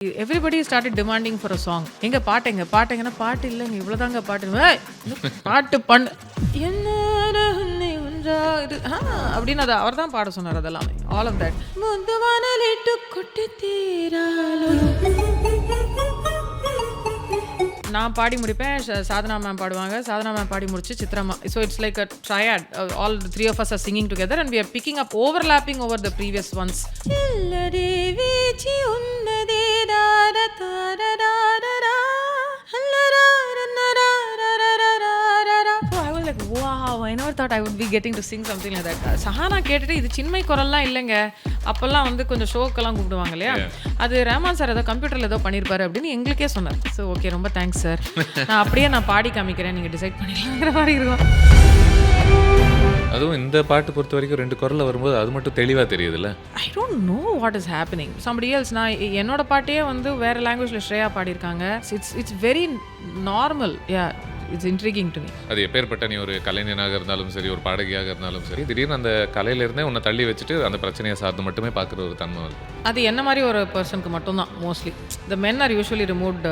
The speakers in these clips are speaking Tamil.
Everybody started demanding for a song. எங்க பாட்டுங்கன்னா பாட்டு இல்லைங்க, இவ்வளோதாங்க பாட்டு. பாட்டு பண்ணு அப்படின்னு அதை அவர் தான் பாட சொன்னார். அதெல்லாமே ஆல் ஆஃப் தட். நான் பாடி முடிப்பேன், சாதனா மேம் பாடுவாங்க, சாதனா மேம் பாடி முடிச்சு சித்ராமா. So it's like a triad. All the three of us are singing together and we are picking up overlapping over the previous ones. Wow, I never thought I would be getting to sing something like that. Sahana கேட்டுட்டு இது சின்மை குரல்லாம் இல்லைங்க, அப்போல்லாம் வந்து கொஞ்சம் ஷோக்கெல்லாம் கூப்பிடுவாங்க இல்லையா, அது ரஹ்மான் சார் ஏதோ கம்ப்யூட்டரில் ஏதோ பண்ணியிருப்பாரு அப்படின்னு எங்களுக்கே சொன்னார். ஸோ ஓகே, ரொம்ப தேங்க்ஸ் சார், நான் அப்படியே நான் பாடி காமிக்கிறேன், நீங்கள் டிசைட் பண்ணிக்கலாங்கிற மாதிரி இருக்கும். அதுவும் இந்த பாட்டு பொறுத்த வரைக்கும் 2 குரல்ல வரும்போது அது மட்டும் தெளிவாக தெரியுதுல்ல. ஐ don't know what is happening. Somebody else, நான் என்னோட பாட்டையே வந்து வேறு லாங்குவேஜில் ஸ்ரேயா பாடியிருக்காங்க. It's very normal. Yeah, it's இன்ட்ரிகிங் to me. அது எப்பேற்பட்ட நீ ஒரு கலைஞனாக இருந்தாலும் சரி, ஒரு பாடகியாக இருந்தாலும் சரி, திடீர்னு அந்த கலையிலேருந்தே உன்னை தள்ளி வச்சுட்டு அந்த பிரச்சனையை சார்ந்து மட்டுமே பார்க்குற ஒரு தன்மை இருக்கும். அது என்ன மாதிரி ஒரு பர்சனுக்கு மட்டும்தான் mostly. The men are usually removed,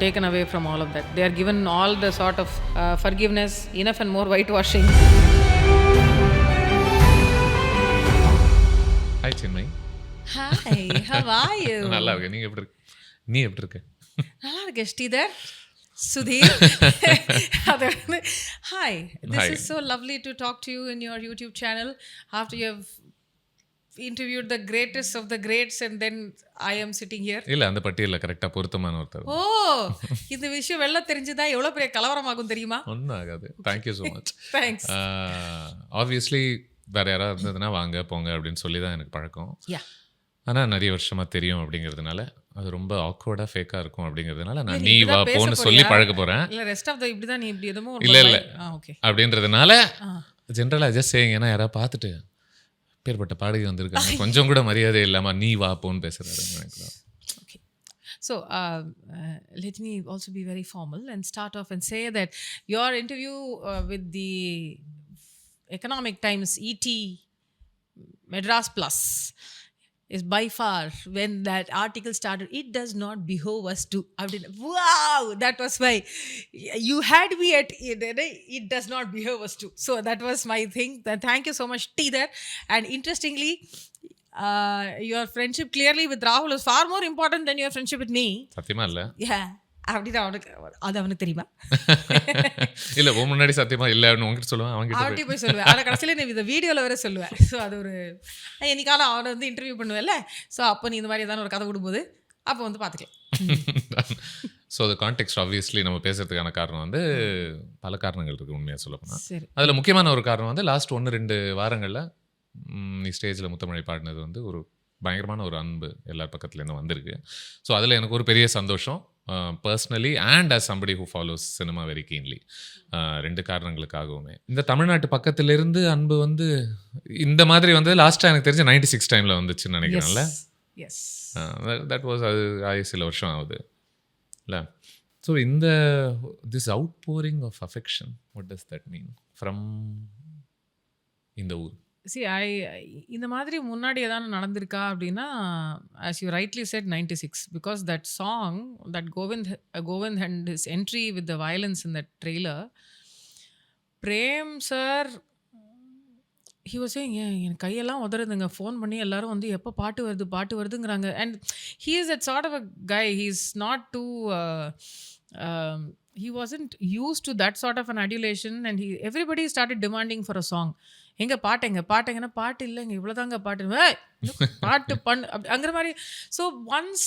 taken away from all of that. They are given all the sort of forgiveness, enough and more white washing. Hi Chinmayi. Hi, how are you? நல்லா இருக்கு. நீ எப்படி இருக்க? நல்லா இருக்கேன் Sridhar. Sudhir. Hi, this is so lovely to talk to you in your YouTube channel after you have interviewed the greatest of the greats and then I am sitting here. இல்ல, அந்த பட்டியல்ல கரெக்டா பொருத்தமான ஒருத்தர். ஓ, இந்த விஷயம் வெள்ள தெரிஞ்சதா எவ்வளவு பெரிய கலவரமாகும் தெரியுமா? ஒன்றும் ஆகாது. Thank you so much. Thanks. Obviously வேற யாராவது இருந்ததுன்னா வாங்க போங்க அப்படின்னு சொல்லி தான் எனக்கு பழக்கம். Yeah. ஆனால் நிறைய வருஷமாக தெரியும் அப்படிங்கிறதுனால அது ரொம்ப ஆக்வர்டாக ஃபேக்காக இருக்கும் அப்படிங்கிறதுனால நான் நீ வா போன்னு சொல்லி பழக போகிறேன். இல்லை, ரெஸ்ட் ஆஃப் த இப்படி தான் நீ இப்படி எதுவும் இல்லை ஓகே அப்படின்றதுனால ஜென்ரலாக ஜஸ்ட் சேயிங். ஏன்னா யாராவது பார்த்துட்டு பேர்பட்ட பாடகி வந்திருக்காங்க, கொஞ்சம் கூட மரியாதை இல்லாமல் நீ வா போன்னு பேசுகிறாரு நினைக்கலாம். Okay. So let me also be very formal and start off and say that your interview with the Economic Times ET Madras Plus is by far, when that article started, it does not behove us to. Wow, that was why you had me at it does not behove us to. So that was my thing. Thank you so much, Sridhar. And interestingly, your friendship clearly with Rahul is far more important than your friendship with me. சத்தியமா இல்ல? Yeah. அப்படிதான் அவனுக்கு தெரியுமா? இல்ல, முன்னாடி சத்தியமா இல்லன்னு உங்ககிட்ட சொல்லுவேன், அவன்கிட்ட போய் சொல்லுவேன். ஆனால் கடைசியில் நீ இந்த வீடியோவில் வேற சொல்லுவேன். ஸோ அது ஒரு என்னைக்காலும் அவனை வந்து இன்டர்வியூ பண்ணுவேன்ல, ஸோ அப்போ நீ இந்த மாதிரி ஏதாவது ஒரு கதை கொடுக்கும்போது அப்போ வந்து பார்த்துக்கலாம். ஸோ அது கான்டெக்ஸ்ட் ஆப்வியஸ்லி நம்ம பேசுறதுக்கான காரணம் வந்து பல காரணங்கள் இருக்குது உண்மையாக சொல்லப்போனால். சரி, அதில் முக்கியமான ஒரு காரணம் வந்து லாஸ்ட் 1-2 வாரங்களில் நீ ஸ்டேஜில் முத்தமிழை பாடினது வந்து ஒரு பயங்கரமான ஒரு அன்பு எல்லார் பக்கத்துலேருந்து வந்திருக்கு. ஸோ அதில் எனக்கு ஒரு பெரிய சந்தோஷம், personally and as somebody who follows cinema very keenly. 2 காரணங்களுக்காகவுமே இந்த தமிழ்நாட்டு பக்கத்திலிருந்து அன்பு வந்து இந்த மாதிரி வந்து லாஸ்ட்டாக எனக்கு தெரிஞ்ச 96 டைமில் வந்துச்சுன்னு நினைக்கிறேன்ல. தட் வாஸ், அது சில வருஷம் ஆகுது இல்லை. ஸோ இந்த this outpouring of affection, what does that mean from இந்த ஊர்? See, இந்த மாதிரி முன்னாடி ஏதாவது நடந்திருக்கா அப்படின்னா, as you rightly said, 96, because that song, that Govind and his entry with the violence in that trailer, Prem sir, he was saying, என் கையெல்லாம் உதறுதுங்க, ஃபோன் பண்ணி எல்லாரும் வந்து எப்போ பாட்டு வருதுங்கிறாங்க. And he is that sort of a guy, he's not too he wasn't used to that sort of an adulation, and everybody started demanding for a song. எங்க பாட்டுங்கன்னா பாட்டு இல்லைங்க, இவ்வளோதாங்க பாட்டு பாட்டு பண்ணு அங்கிற மாதிரி. So once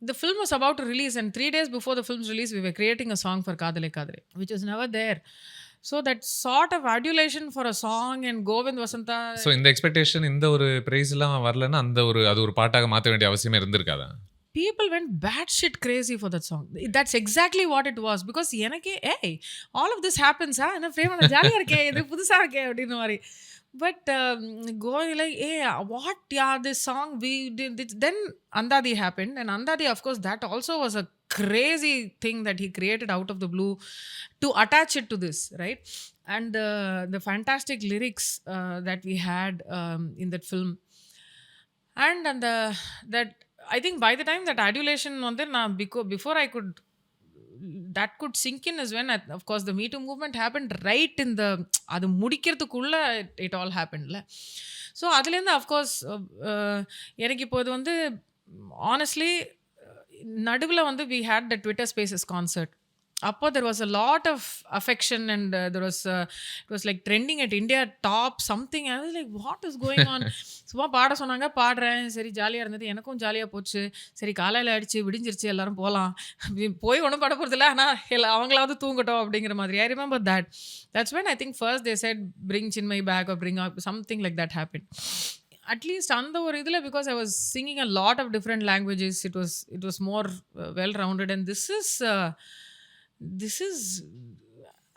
the film was about to release, and 3 days before the film's release we were creating a song for Kadale Kadre, which was never there. So that sort of adulation for a song and Govind Vasantha. So இந்த எக்ஸ்பெக்டேஷன், இந்த ஒரு பிரைஸ்லாம் வரலன்னா அது ஒரு பாட்டாக மாற்ற வேண்டிய அவசியமே இருந்திருக்காதா? People went batshit crazy for that song. That's exactly what it was. Because எனக்கு all of this happens, என்ன ஃப்ரேம் ஜாலியாக இருக்கே, இது புதுசாக இருக்கே அப்படின்னு மாதிரி. But going like, what, this song we did. Then Andadi happened, and Andadi, of course, that also was a crazy thing that he created out of the blue to attach it to this, right? And the fantastic lyrics that we had in that film, and that I think by the time that adulation வந்து நான் before I could that could sink in is when of course the Me Too movement happened right in the அது முடிக்கிறதுக்குள்ள it all happened ல. ஸோ அதுலேருந்து அஃப்கோர்ஸ் எனக்கு இப்போ இது வந்து honestly நடுவில் வந்து we had the Twitter Spaces concert. அப்போ there was a lot of affection and there was it was like trending at India top something. I was like what is going on? சும்மா பாட சொன்னாங்க, பாடுறேன், சரி ஜாலியாக இருந்தது, எனக்கும் ஜாலியாக போச்சு. சரி காலையில் ஆயிடுச்சு, விடிஞ்சிருச்சு, எல்லாரும் போகலாம், போய் ஒன்றும் பாட போகிறதில்ல, ஆனால் அவங்களாவது தூங்கட்டும் அப்படிங்கிற மாதிரி. I remember that. That's when I think first they said bring Chinmayi back or bring up something like that happened. At least அந்த ஒரு இதில், because I was singing a lot of different languages, it was more well rounded. And this is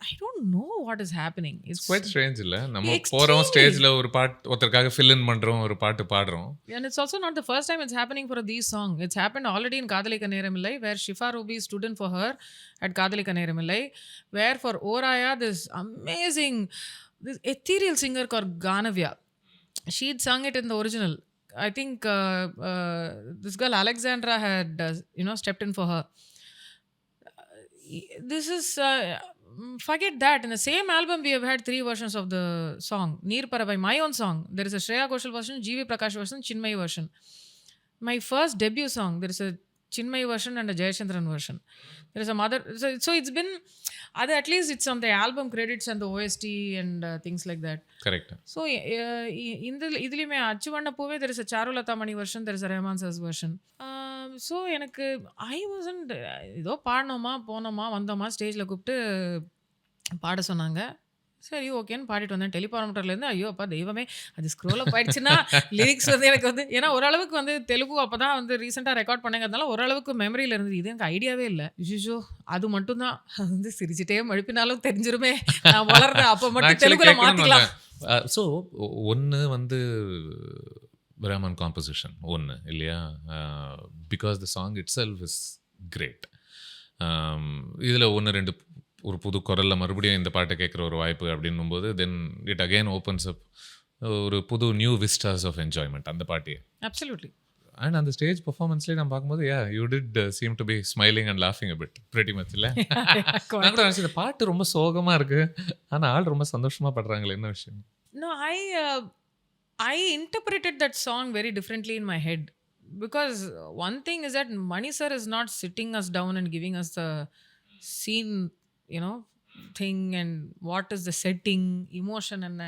I don't know what is happening. It's quite strange இல்ல, நம்ம போறோம் ஸ்டேஜ்ல ஒரு பாட்டு ஒருத்தருக்காக fill in பண்றோம், ஒரு பாட்டு பாடுறோம். And it's also not the first time it's happening for these song. It's happened already in Kadhalika Neramillai, where Shifa Ruby stood in for her at Kadhalika Neramillai, where for Oraya this amazing, this ethereal singer called Ganavya, she'd sung it in the original. I think this girl Alexandra had stepped in for her. This is forget that. In the same album we have had 3 versions of the song. Neer Paravai, my own song, there is a Shreya Ghoshal version, GV Prakash version, Chinmayi version. My first debut song, there is a Chinmayi version and a Jayachandran version. There is a mother, so it's been other, at least it's on the album credits and the OST and things like that. Correct. So in the idhilime Achuvana Pove, there is a Charulata Mani version, there is a Rahman Sir's version. So எனக்கு I wasn't ஏதோ பாடினோமா போனோமா வந்தோமா, ஸ்டேஜில் கூப்பிட்டு பாட சொன்னாங்க, சரி ஓகேன்னு பாடிட்டு வந்தேன். டெலிபாரமீட்டர்லேருந்து ஐயோ அப்பா தெய்வமே, அது ஸ்க்ரோல் அப் ஆயிடுச்சுன்னா லிரிக்ஸ் வந்து எனக்கு வந்து, ஏன்னா ஓரளவுக்கு வந்து தெலுங்கு அப்போ தான் வந்து ரீசெண்டாக ரெக்கார்ட் பண்ணங்கிறதுனால ஓரளவுக்கு மெமரியில் இருந்தது. இது எனக்கு ஐடியாவே இல்லை. ஷோ அது மட்டும்தான், அது வந்து சிரிச்சிட்டே மழுப்பினாலும் தெரிஞ்சிருமே நான் வளர்றேன், அப்போ மட்டும் தெலுங்குல மாற்றிக்கலாம். ஸோ ஒன்று வந்து Rahman composition ஒன்று இல்லையா, because the song itself is great. இதில் ஒன்று ரெண்டு ஒரு புது குரலில் மறுபடியும் இந்த பாட்டை கேட்குற ஒரு வாய்ப்பு அப்படின்னும்போது then it again opens up ஒரு புது நியூ விஸ்டாஸ் ஆஃப் என்ஜாய்மெண்ட் அந்த பாட்டியே. அப்சல்யூட்லி. அண்ட் அந்த ஸ்டேஜ் பர்ஃபார்மன்ஸ்லேயே நம்ம பார்க்கும்போது you did seem to be smiling and லாஃபிங் அ பிட் பிரெட்டி மச் இல்லை. நான் கூட நினச்சி இந்த பாட்டு ரொம்ப சோகமாக இருக்குது, ஆனால் ஆள் ரொம்ப சந்தோஷமாக படுறாங்களே, என்ன விஷயம்? No, I interpreted that song very differently in my head, because one thing is that Mani Sir is not sitting us down and giving us the scene, thing and what is the setting, emotion என்ன.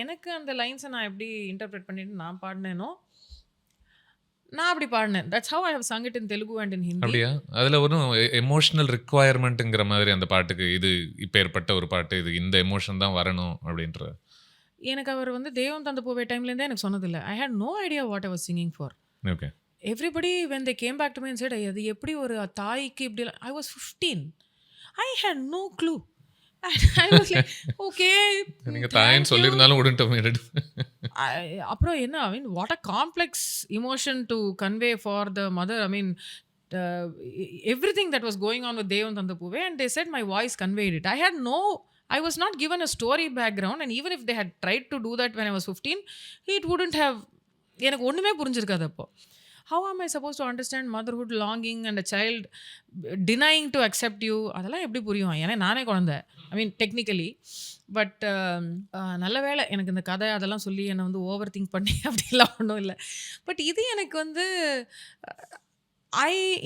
எனக்கு அந்த லைன்ஸை நான் எப்படி இன்டர்பிரேட் பண்ணிட்டு நான் பாடினேனோ நான் அப்படி பாடினேன். That's how I have sung it in Telugu and in Hindi. அப்படியா? அதில் ஒரு எமோஷனல் ரிக்வயர்மெண்ட்டுங்கிற மாதிரி அந்த பாட்டுக்கு, இது இப்போ ஏற்பட்ட ஒரு பாட்டு, இது இந்த எமோஷன் தான் வரணும் அப்படின்ற. எனக்கு அவர் வந்து தெய்வம் தந்த பூவே டைம்லேருந்தே எனக்கு சொன்னதில்லை. I had no idea what I was singing for. Okay. Everybody when they came back to me and said அது எப்படி ஒரு தாய்க்கு இப்படி. I was 15. I had no clue. I was like okay, நீங்கள் தாயின்னு சொல்லியிருந்தாலும் உடன்ட் மீட். அப்புறம் என்ன, I mean what a complex emotion to convey for the mother. I mean everything that was going on with தெய்வம் தந்த பூவே, and they said my voice conveyed it. I was not given a story background, and even if they had tried to do that when I was 15, it wouldn't have, எனக்கு ஒன்றுமே புரிஞ்சிருக்காது அப்போ. How am I supposed to understand motherhood longing and a child denying to accept you? அதெல்லாம் எப்படி புரியும்? ஏன்னா நானே குழந்தை, ஐ மீன் டெக்னிக்கலி. பட் நல்ல வேளை எனக்கு இந்த கதை அதெல்லாம் சொல்லி என்னை வந்து ஓவர் திங்க் பண்ணி அப்படிலாம் ஒன்றும் இல்லை. பட் இது எனக்கு வந்து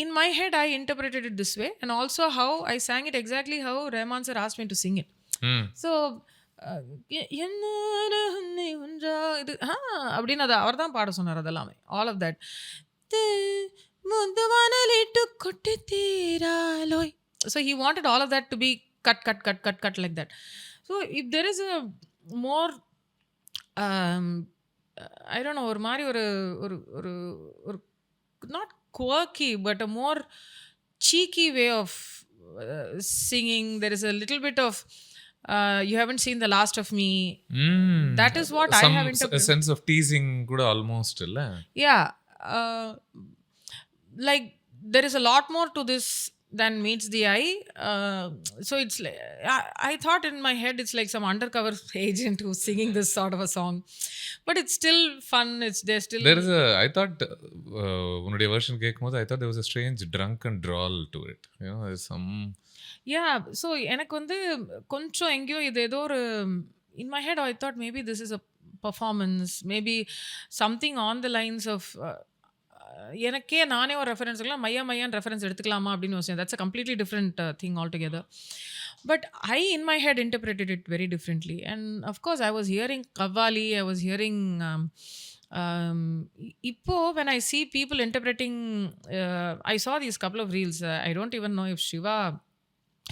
in my head I interpreted it this way, and also how I sang it exactly how Rahman Sir asked me to sing it. So இது அப்படின்னு அது அவர் தான் பாட சொன்னார். அதெல்லாமே all of that. So he wanted all of that to be cut like that. So if there is a more I don't know, ஒரு மாதிரி ஒரு not quirky but a more cheeky way of singing. There is a little bit of you haven't seen the last of me. That is what I have interpreted. A sense of teasing kuda almost illa. Yeah, like there is a lot more to this then meets the eye. So it's like, I thought in my head it's like some undercover agent who's singing this sort of a song, but it's still fun. It's there still. There is a, I thought, உன்னுடைய version கேட்கும்போது I thought there was a strange drunken drawl to it. You know, there's some... Yeah, so எனக்கு வந்து கொஞ்சம் எங்கேயோ இது ஏதோ ஒரு in my head I thought maybe this is a performance, maybe something on the lines of எனக்கே நானே ஒரு ரெஃபரன்ஸ்க்குலாம் மையான்னு ரெஃபரன்ஸ் எடுத்துக்கலாமா அப்படின்னு யோசிச்சேன். That's a completely different thing all together. But I in my head interpreted it very differently, and of course I was hearing Kavali, I was hearing Ipo, when I see people interpreting, I saw these couple of reels. I don't even know if Shiva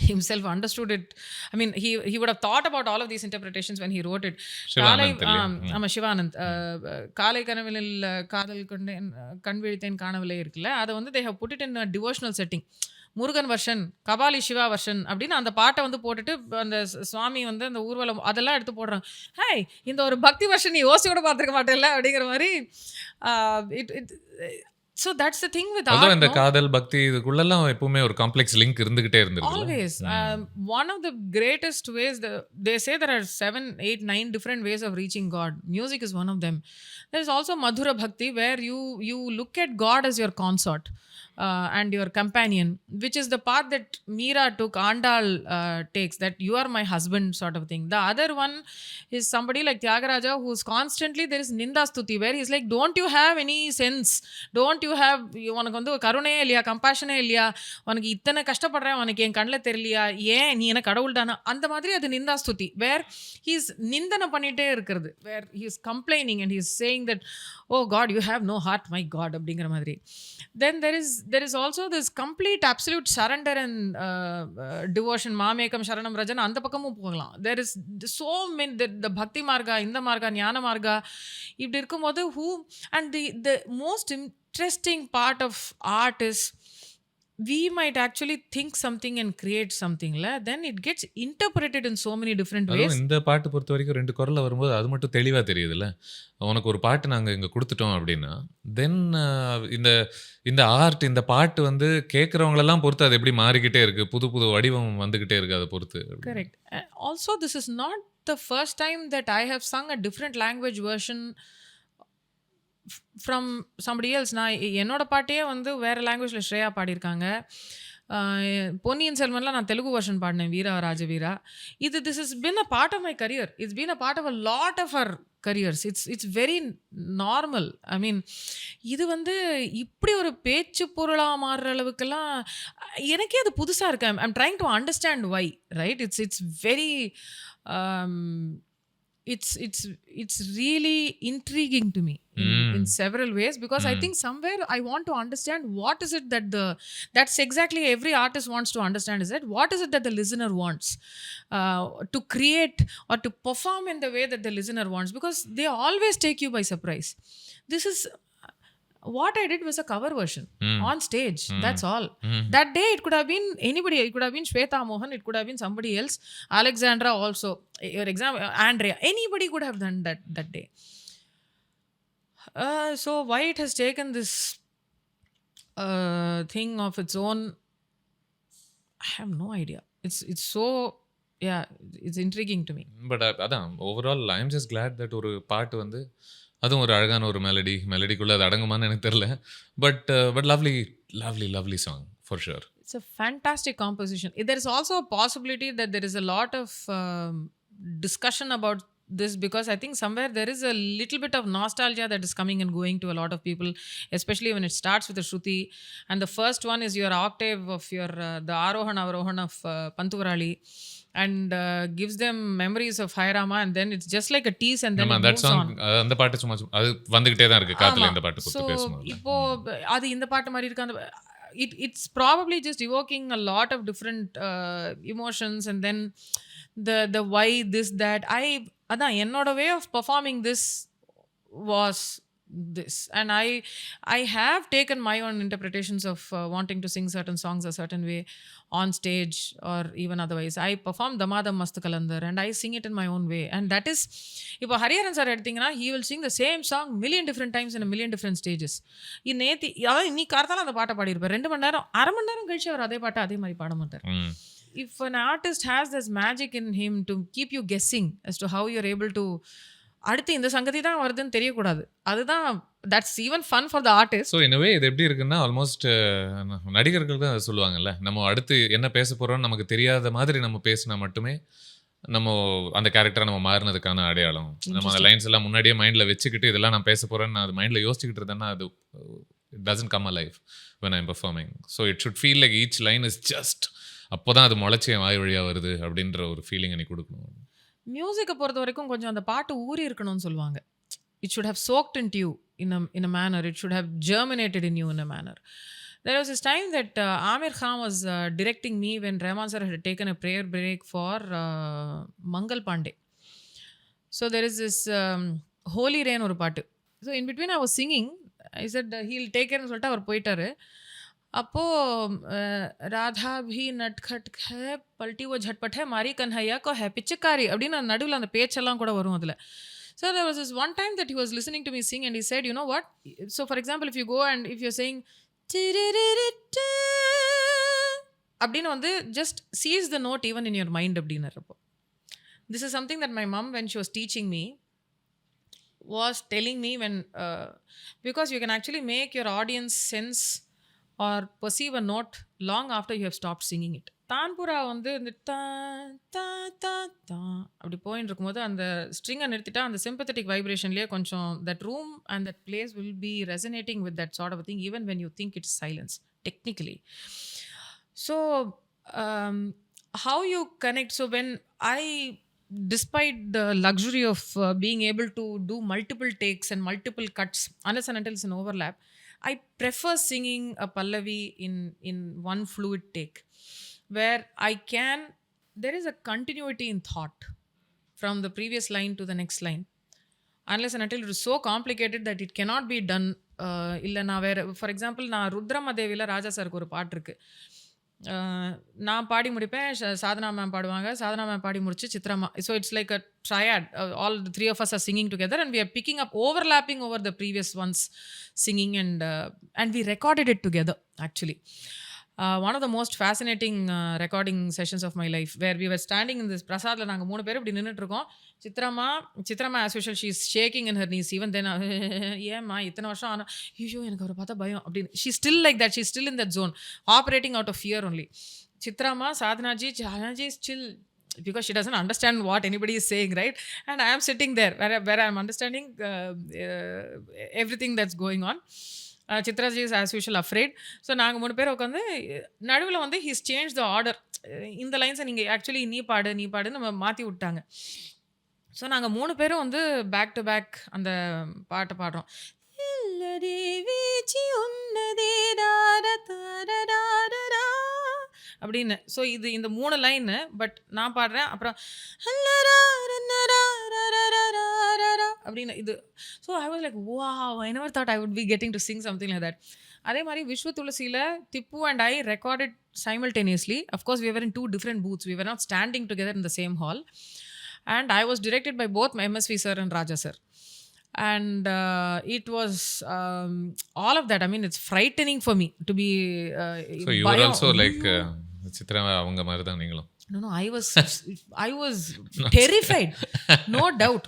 himself understood it. I mean, he would have thought about all of these interpretations when he wrote it. Shivanand காலை கனவிலில் காதல் கொண்டேன் கண்விழித்தேன் காணவில்லை இருக்குல்ல, அதை வந்து they have put it in a devotional setting. Murugan வர்ஷன், Kabali Siva வர்ஷன் அப்படின்னு அந்த பாட்டை வந்து போட்டுட்டு அந்த சுவாமி வந்து அந்த ஊர்வலம் அதெல்லாம் எடுத்து போடுறாங்க. ஹேய், இந்த ஒரு பக்தி வர்ஷன் நீ யோசிச்சு கூட பார்த்துருக்க மாட்டேல்ல அப்படிங்கிற மாதிரி. So that's the thing with art. இந்த காதல் பக்தி இதுக்குள்ளெல்லாம் எப்பவுமே ஒரு காம்ப்ளெக்ஸ் லிங்க் இருந்துகிட்டே இருந்திருக்கு. Always. One of the greatest ways, they say there are 7, 8, 9 different ways of reaching God. Music is one of them. There's also Madhura Bhakti, where you look at God as your consort and your companion, which is the path that Meera took, Andal takes, that you are my husband sort of thing. The other one is somebody like Tyagaraja, who's constantly, there is Ninda Stuti, where he's like, don't you have any sense? Don't you have, உனக்கு வந்து கருணையே இல்லையா, கம்பேஷனே இல்லையா, உனக்கு இத்தனை கஷ்டப்படுறேன், உனக்கு என் கண்ணில் தெரியலையா, ஏன் நீ என்ன கடவுள் தானா, அந்த மாதிரி அது நிந்தா ஸ்துதி, வேர் ஹீஸ் நிந்தனை பண்ணிட்டே இருக்கிறது, where he's complaining and he's saying that, oh God, you have no heart, my God, அப்படிங்கிற மாதிரி. Then there is also this complete absolute surrender and devotion, மாமேகம் சரணம் ரஜன், அந்த பக்கமும் போகலாம். There is so many, the bhakti marga, இந்த மார்கா, ஞான மார்கா, இப்படி இருக்கும்போது and the most interesting part of art is we might actually think something and create something, then it gets interpreted in so many different ways. இந்த பாட்டு பொறுத்த வரைக்கும் 2 குரல்ல வரும்போது அது மட்டும் தெளிவா தெரியுதுல்ல. உனக்கு ஒரு பாட்டு நாங்க இங்க கொடுத்துட்டோம் அப்படின்னா, தென் இந்த ஆர்ட், இந்த பாட்டு வந்து கேட்குறவங்களெல்லாம் பொறுத்து அது எப்படி மாறிக்கிட்டே இருக்கு, புது புது வடிவம் வந்துகிட்டே இருக்கு, அதை பொறுத்து. Correct. Also, this is not the first time that I have sung a different language version from somebody else. நான் என்னோட பாட்டையே வந்து வேறு லாங்குவேஜில் ஸ்ரேயா பாடியிருக்காங்க. பொன்னியின் செல்வன்லாம் நான் தெலுங்கு வெர்ஷன் பாடினேன், Veera Raja Veera. This is been a part of my career. It's been a part of a lot of our careers. It's very normal. I mean, இது வந்து இப்படி ஒரு பேச்சு பொருளாக மாறுற அளவுக்கெல்லாம் எனக்கே அது புதுசாக இருக்கு. I'm trying to understand why, right? It's very it's really intriguing to me in several ways, because I think somewhere I want to understand what is it that's exactly every artist wants to understand, is that what is it that the listener wants to create or to perform in the way that the listener wants, because they always take you by surprise. This is what I did was a cover version on stage. That's all. That day it could have been anybody. It could have been Shweta Mohan. It could have been somebody else. Alexandra also. Your example, Andrea. Anybody could have done that day. So why it has taken this thing of its own, I have no idea. It's so, yeah, it's intriguing to me. But அதான் overall I'm just glad that ஒரு பாட்டு வந்து அதுவும் ஒரு அழகான ஒரு மெலடிக்குள்ளே அது அடங்குமான்னு எனக்கு தெரியல. But lovely song for sure. It's a fantastic composition. There is also a possibility that there is a lot of discussion about this, because I think somewhere there is a little bit of nostalgia that is coming and going to a lot of people, especially when it starts with a shruti, and the first one is your octave of your the arohan avarohan of Pantuvarali, and gives them memories of Hairama, and then it's just like a tease, and then it moves on. அந்த பாட்டு சும்மா அது வந்துகிட்டே தான் இருக்கு காத்துல, இந்த பாட்டு பத்தி பேசும்போது. இப்போ அது இந்த பாட்டு மாதிரி இருக்கு. அந்த it's probably just evoking a lot of different emotions, and then the why this that அதான் என்னோட way of performing this was this. And I have taken my own interpretations of wanting to sing certain songs a certain way on stage or even otherwise. I perform Damadam Mast Kalandar and I sing it in my own way, and that is, இப்போ ஹரிஹரன் சார் எடுத்தீங்கன்னா he will sing the same song million different times in a million different stages. நேத்தி அதாவது இன்னைக்கு கார்த்தால அந்த பாட்டை பாடியிருப்பார், 2 மணி நேரம், அரை மணி நேரம் கழிச்சு அவர் அதே பாட்டை அதே மாதிரி பாட மாட்டார். If an artist has this magic in him to keep you guessing as to how you're able to, அடுத்து இந்த சங்கதி தான் வருதுன்னு தெரியக்கூடாது, அதுதான் that's even fun for the artist. So எனவே இது எப்படி இருக்குன்னா ஆல்மோஸ்ட் நடிகர்கள் தான் அதை சொல்லுவாங்கல்ல, நம்ம அடுத்து என்ன பேச போகிறோம்னு நமக்கு தெரியாத மாதிரி நம்ம பேசினா மட்டுமே நம்ம அந்த கேரக்டரை நம்ம மாறினதுக்கான அடையாளம். நம்ம அந்த லைன்ஸ் எல்லாம் முன்னாடியே மைண்டில் வச்சுக்கிட்டு இதெல்லாம் நான் பேச போகிறேன்னு நான் அது மைண்டில் யோசிச்சுக்கிட்டு இருந்தேன்னா அது it doesn't come alive when I'm performing. So it should feel like each line is just, அப்போ தான் அது முளைச்சி என் வாய் வழியாக வருது அப்படின்ற ஒரு ஃபீலிங் எனக்கு கொடுக்கணும். மியூசிக்கை பொறுத்த வரைக்கும் கொஞ்சம் அந்த பாட்டு ஊறி இருக்கணும்னு சொல்லுவாங்க. It should have soaked into you in a manner. It should have germinated in you in a manner. There was this time that Amir Khan was directing me when Rahman Sir had taken a prayer break for Mangal Pandey. So there is this Holi rain ஒரு பாட்டு. So in between I was singing. I said he'll take care னு சொல்லிட்டு அவர் போயிட்டாரு. அப்போ ராதா भी नटखट है पलटी वो झटपट है मारी कन्हैया को है पिचकारी அப்படின்னு நடுவில் அந்த பேச்செல்லாம் கூட வரும் அதில். So there was this one time that he was listening to me sing and he said, you know what? So for example, if you go and if you're saying அப்படின்னு வந்து just seize the note even in your mind அப்படின்னறப்போ. This is something that my mom, when she was teaching me, was telling me when because you can actually make your audience sense or perceive a note long after you have stopped singing it. Tanpura வந்து இந்த தா தா தா தா அப்படி போயின்னு இருக்கும்போது அந்த ஸ்ட்ரிங்கை நிறுத்திட்டா அந்த சிம்பத்தட்டிக் வைப்ரேஷன்லேயே கொஞ்சம் that room and that place will be resonating with that sort of a thing even when you think it's silence technically. So how you connect, so when I, despite the luxury of being able to do multiple takes and multiple cuts unless and until it's an overlap, I prefer singing a Pallavi in one fluid take where there is a continuity in thought from the previous line to the next line, unless and until it is so complicated that it cannot be done. இல்லை நான் வேறு, ஃபார் எக்ஸாம்பிள் நான் ருத்ரமதேவியில் ராஜா சாருக்கு ஒரு பாட்டு இருக்குது, நான் பாடி முடிப்பேன், சாதனா மேம் பாடுவாங்க, சாதனா மேம் பாடி முடிச்சு சித்ராமா. So it's like a triad. All the three of us are singing together and we are picking up, overlapping over the previous ones singing, and we recorded it together actually. One of the most fascinating recording sessions of my life where we were standing in this prasadla, நாங்க 3 பேர் இப்படி நின்னுட்டு இருக்கோம். சித்ராமா as usual she is shaking in her knees. Even then ஏம்மா இத்தனை வருஷம் ஆனா ஐயோ எனக்கு அவரை பார்த்தா பயம் அப்படின்னு, she still like that, she is still in that zone, operating out of fear only. Chitrama, Sadhanaji is chill because she doesn't understand what anybody is saying, right? And I am sitting there where I am understanding everything that's going on. Chitraji is as usual afraid. So நாங்கள் 3 பேர் உட்காந்து நடுவில் வந்து he's changed the order. இந்த லைன்ஸை நீங்கள் ஆக்சுவலி நீ பாடு நம்ம மாற்றி விட்டாங்க. ஸோ நாங்கள் 3 பேரும் வந்து பேக் டு பேக் அந்த பாட்டை பாடுறோம். அப்படின்னு. ஸோ இது இந்த 3 லைனு, பட் நான் பாடுறேன், அப்புறம் அப்படின்னு இது. So I was like wow, I never thought I would be getting to sing something like that. அதே மாதிரி விஸ்வ துளசியில் Tippu and I recorded simultaneously. Of course we were in 2 different booths, we were not standing together in the same hall, and I was directed by both MSV sir and Raja sir. And it was all of that. I mean, it's frightening for me to be so you were also like Chitra avanga mari dhaan neengalum. No, I was terrified. No doubt.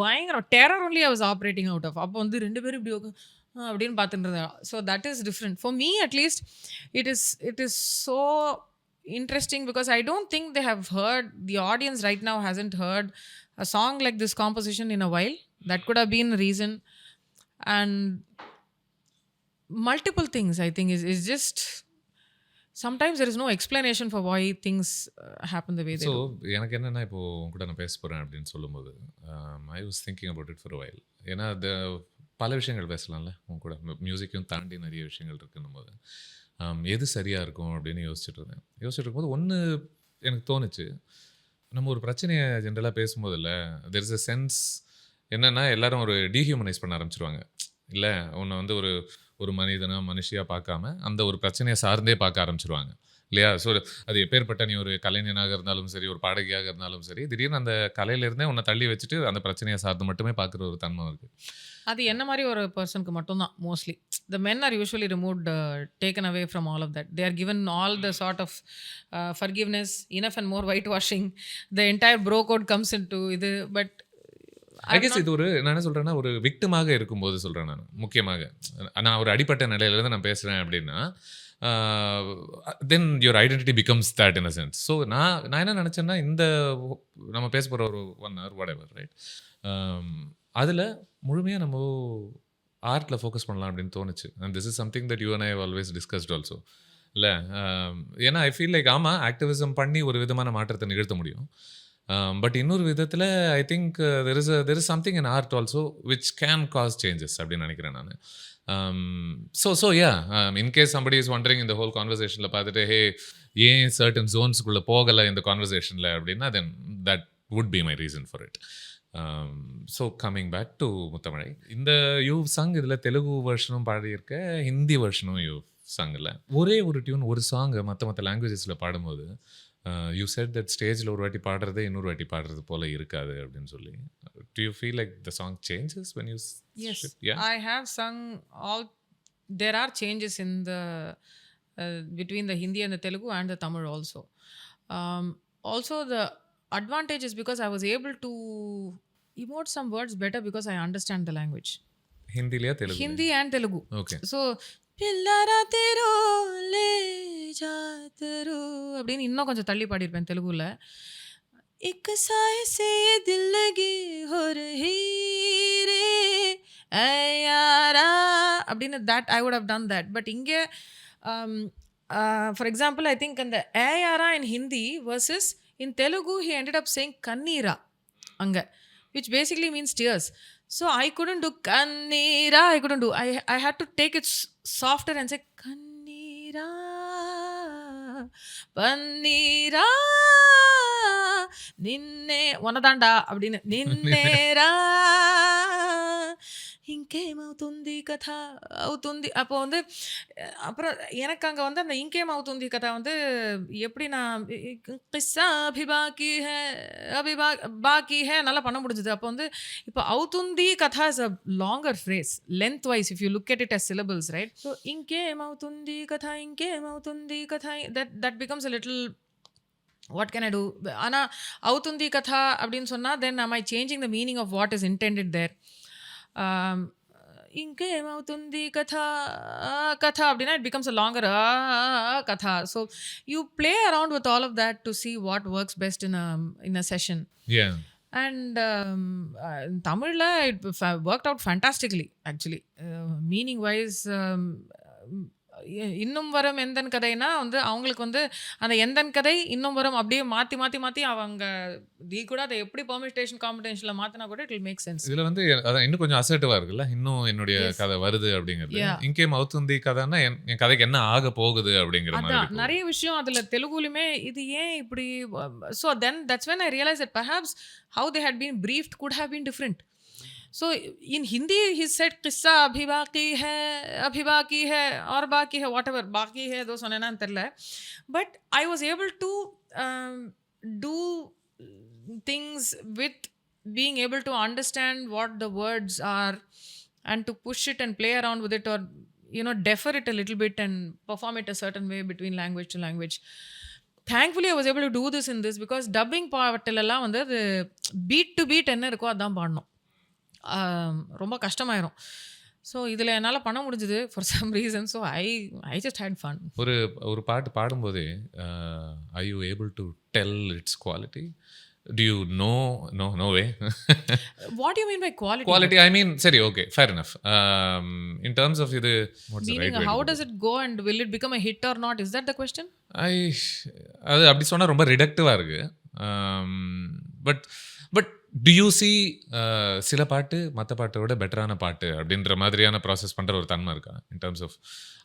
பயங்கர terror only I was operating out of. அப்போ வந்து 2 பேரும் இப்படி அப்படின்னு பார்த்துட்டு. So that is different for me, at least. It is so interesting because I don't think they have heard, the audience right now hasn't heard a song like this composition in a while. That could have been a reason. And multiple things I think is just sometimes there is no explanation for why things happen the way they do. So எனக்கு என்னன்னா இப்போ உங்ககிட்ட நான் பேச போகிறேன் அப்படின்னு சொல்லும்போது I was thinking about it for a while. ஏன்னா அது பல விஷயங்கள் பேசலாம்ல உங்க கூட, மியூசிக்கையும் தாண்டி நிறைய விஷயங்கள் இருக்குன்னும் போது எது சரியாக இருக்கும் அப்படின்னு யோசிச்சுட்டு இருக்கும்போது ஒன்று எனக்கு தோணுச்சு, நம்ம ஒரு பிரச்சனையை ஜென்ரலாக பேசும்போதில்ல there is a sense என்னென்னா எல்லாரும் ஒரு டீஹியூமனைஸ் பண்ண ஆரம்பிச்சிருவாங்க. இல்லை உன்னை வந்து ஒரு ஒரு மனிதனா மனுஷியாக பார்க்காம அந்த ஒரு பிரச்சனையை சார்ந்தே பார்க்க ஆரம்பிச்சிருவாங்க இல்லையா? ஸோ அது எப்பேற்பட்ட நீ ஒரு கலைஞனாக இருந்தாலும் சரி, ஒரு பாடகியாக இருந்தாலும் சரி, திடீர்னு அந்த கலையிலேருந்தே உன்னை தள்ளி வச்சுட்டு அந்த பிரச்சனையை சார்ந்து மட்டுமே பார்க்குற ஒரு தன்மை இருக்குது. அது என்ன மாதிரி ஒரு பர்சனுக்கு மட்டும்தான் mostly. The men are usually removed, taken away from all of that. They are given all the sort of forgiveness, enough and more whitewashing. The entire bro code comes into இது. But ஐ கெஸ் இது ஒரு நான் என்ன சொல்கிறேன்னா, ஒரு விக்டிமாக இருக்கும்போது சொல்கிறேன் நான். முக்கியமாக நான் ஒரு அடிப்பட்ட நிலையிலேருந்து நான் பேசுகிறேன் அப்படின்னா, then your identity becomes that in a sense. So நான் என்ன நினச்சேன்னா, இந்த நம்ம பேச போகிற ஒரு 1 hour whatever ரைட், அதில் முழுமையாக நம்ம ஆர்ட்டில் ஃபோக்கஸ் பண்ணலாம் அப்படின்னு தோணுச்சு. And this is something that you and I have always discussed also இல்லை? ஏன்னா ஐ ஃபீல் லைக் ஆமாம், ஆக்டிவிசம் பண்ணி ஒரு விதமான மாற்றத்தை நிகழ்த்த முடியும். பட் இன்னொரு விதத்தில் I think there is something in art also which can cause changes அப்படின்னு நினைக்கிறேன் நான். So yeah, in case somebody is wondering இந்த ஹோல் கான்வர்சேஷனில் பார்த்துட்டு ஹே ஏன் சர்டன் ஜோன்ஸுக்குள்ளே போகலை இந்த கான்வர்சேஷனில் அப்படின்னா, then that would be my reason for it. So coming back to முத்தமிழை, இந்த யூ சங் இதில் தெலுங்கு வெர்ஷனும் பாடியிருக்க, ஹிந்தி வெர்ஷனும் யூ சங்கில். ஒரே ஒரு டியூன் ஒரு சாங்கை மற்ற லாங்குவேஜஸில் பாடும்போது யூ செட் தட் ஸ்டேஜில் ஒரு வாட்டி பாடுறது இன்னொரு வாட்டி பாடுறது போல் இருக்காது அப்படின்னு சொல்லி. Do you feel like the song changes when you yes, yeah? I have sung all. There are changes in the between the Hindi and the Telugu and the Tamil also. Also the advantage is because I was able to emote some words better because I understand the language. Hindi Telugu? Hindi and Telugu. Okay. So பில்லாரா தேரோ லே ஜாதரோ அப்படின்னு இன்னும் கொஞ்சம் தள்ளி பாடியிருப்பேன் தெலுங்குல. இக் சாய சே தில் லகி ஹோ ரஹி ரே ஐயாரா அப்படின்னு that I would have done that. But இங்கே for example I think அந்த ஐயாரா in Hindi versus in Telugu he ended up saying kannira அங்க, which basically means tears. So I couldn't do kannira, I couldn't do, I had to take it softer and say kannira pannira ninne vanadanda அப்படினு நின்னேரா ఇంకేమవుతుంది కథ అవుతుంది. அப்போ வந்து அப்புறம் எனக்கு அங்கே வந்து அந்த ఇంకేమవుతుంది கதை வந்து எப்படி நான் கிஸ்ஸா அபிபாக்கி ஹே பாக்கி ஹே நல்லா பண்ண முடிஞ்சது. அப்போ வந்து இப்போ అవుతుంది katha is a longer phrase length wise if you look at it as syllables, right? So ఇంకేమవుతుంది కథ that becomes a little what can I do. ஆனால் అవుతుంది கథா அப்படின்னு சொன்னால் then am I changing the meaning of what is intended there? ఇంకేమవుతుంది కథ அப்படின்னா it becomes a longer కథ. So you play around with all of that to see what works best in a session. Yeah. And Tamil it worked out fantastically actually. Meaning wise இன்னும் வரும் எந்தன் கதைனா வந்து அவங்களுக்கு வந்து அந்த எந்தன் கதை இன்னும் வரும் அப்படியே மாற்றி அவங்க கூட அதை எப்படி பெர்மிட்டேஷன் காம்பினேஷனில் மாற்றினா கூட இட் வில் மேக் சென்ஸ். இதில் வந்து அதான் இன்னும் கொஞ்சம் அசர்ட்டிவாக இருக்குல்ல, இன்னும் என்னுடைய கதை வருது அப்படிங்கிறது. இங்கே மவுத்துந்தி கதைன்னா என் கதைக்கு என்ன ஆக போகுது அப்படிங்கிற மாதிரி நிறைய விஷயம் அதில் தெலுங்குலையுமே இது ஏன் இப்படி. So then that's when I realized that perhaps how they had been briefed could have been different. So in Hindi he said qissa abhibaki hai or baki hai, whatever baki hai do sonena antarla. But I was able to do things with being able to understand what the words are and to push it and play around with it, or defer it a little bit and perform it a certain way between language to language. Thankfully I was able to do this in this because dubbing பாட்டெல்லாம் வந்து அது பீட் டு பீட் என்ன இருக்கோ அதான் பாடணும், ரொம்ப கஷ்டமாயிரும். ஸோ இதில் என்னால் பண்ண முடிஞ்சுது for some reason. So I just had fun. ஒரு பாட்டு பாடும்போதே are you able to tell its quality? Do you know? No way. What do you mean by quality? Quality, I mean, சரி, okay, fair enough. In terms of இது what's the right way? How does it go and will it become a hit or not? Is that the question? அது அப்படி சொன்னால் ரொம்ப ரிடக்டிவாக இருக்குது. பட் டு யூ சி சில பாட்டு மற்ற பாட்டை விட பெட்டரான பாட்டு அப்படின்ற மாதிரியான ப்ராசஸ் பண்ணுற ஒரு தன்மை இருக்கா இன் டர்ம்ஸ் ஆஃப்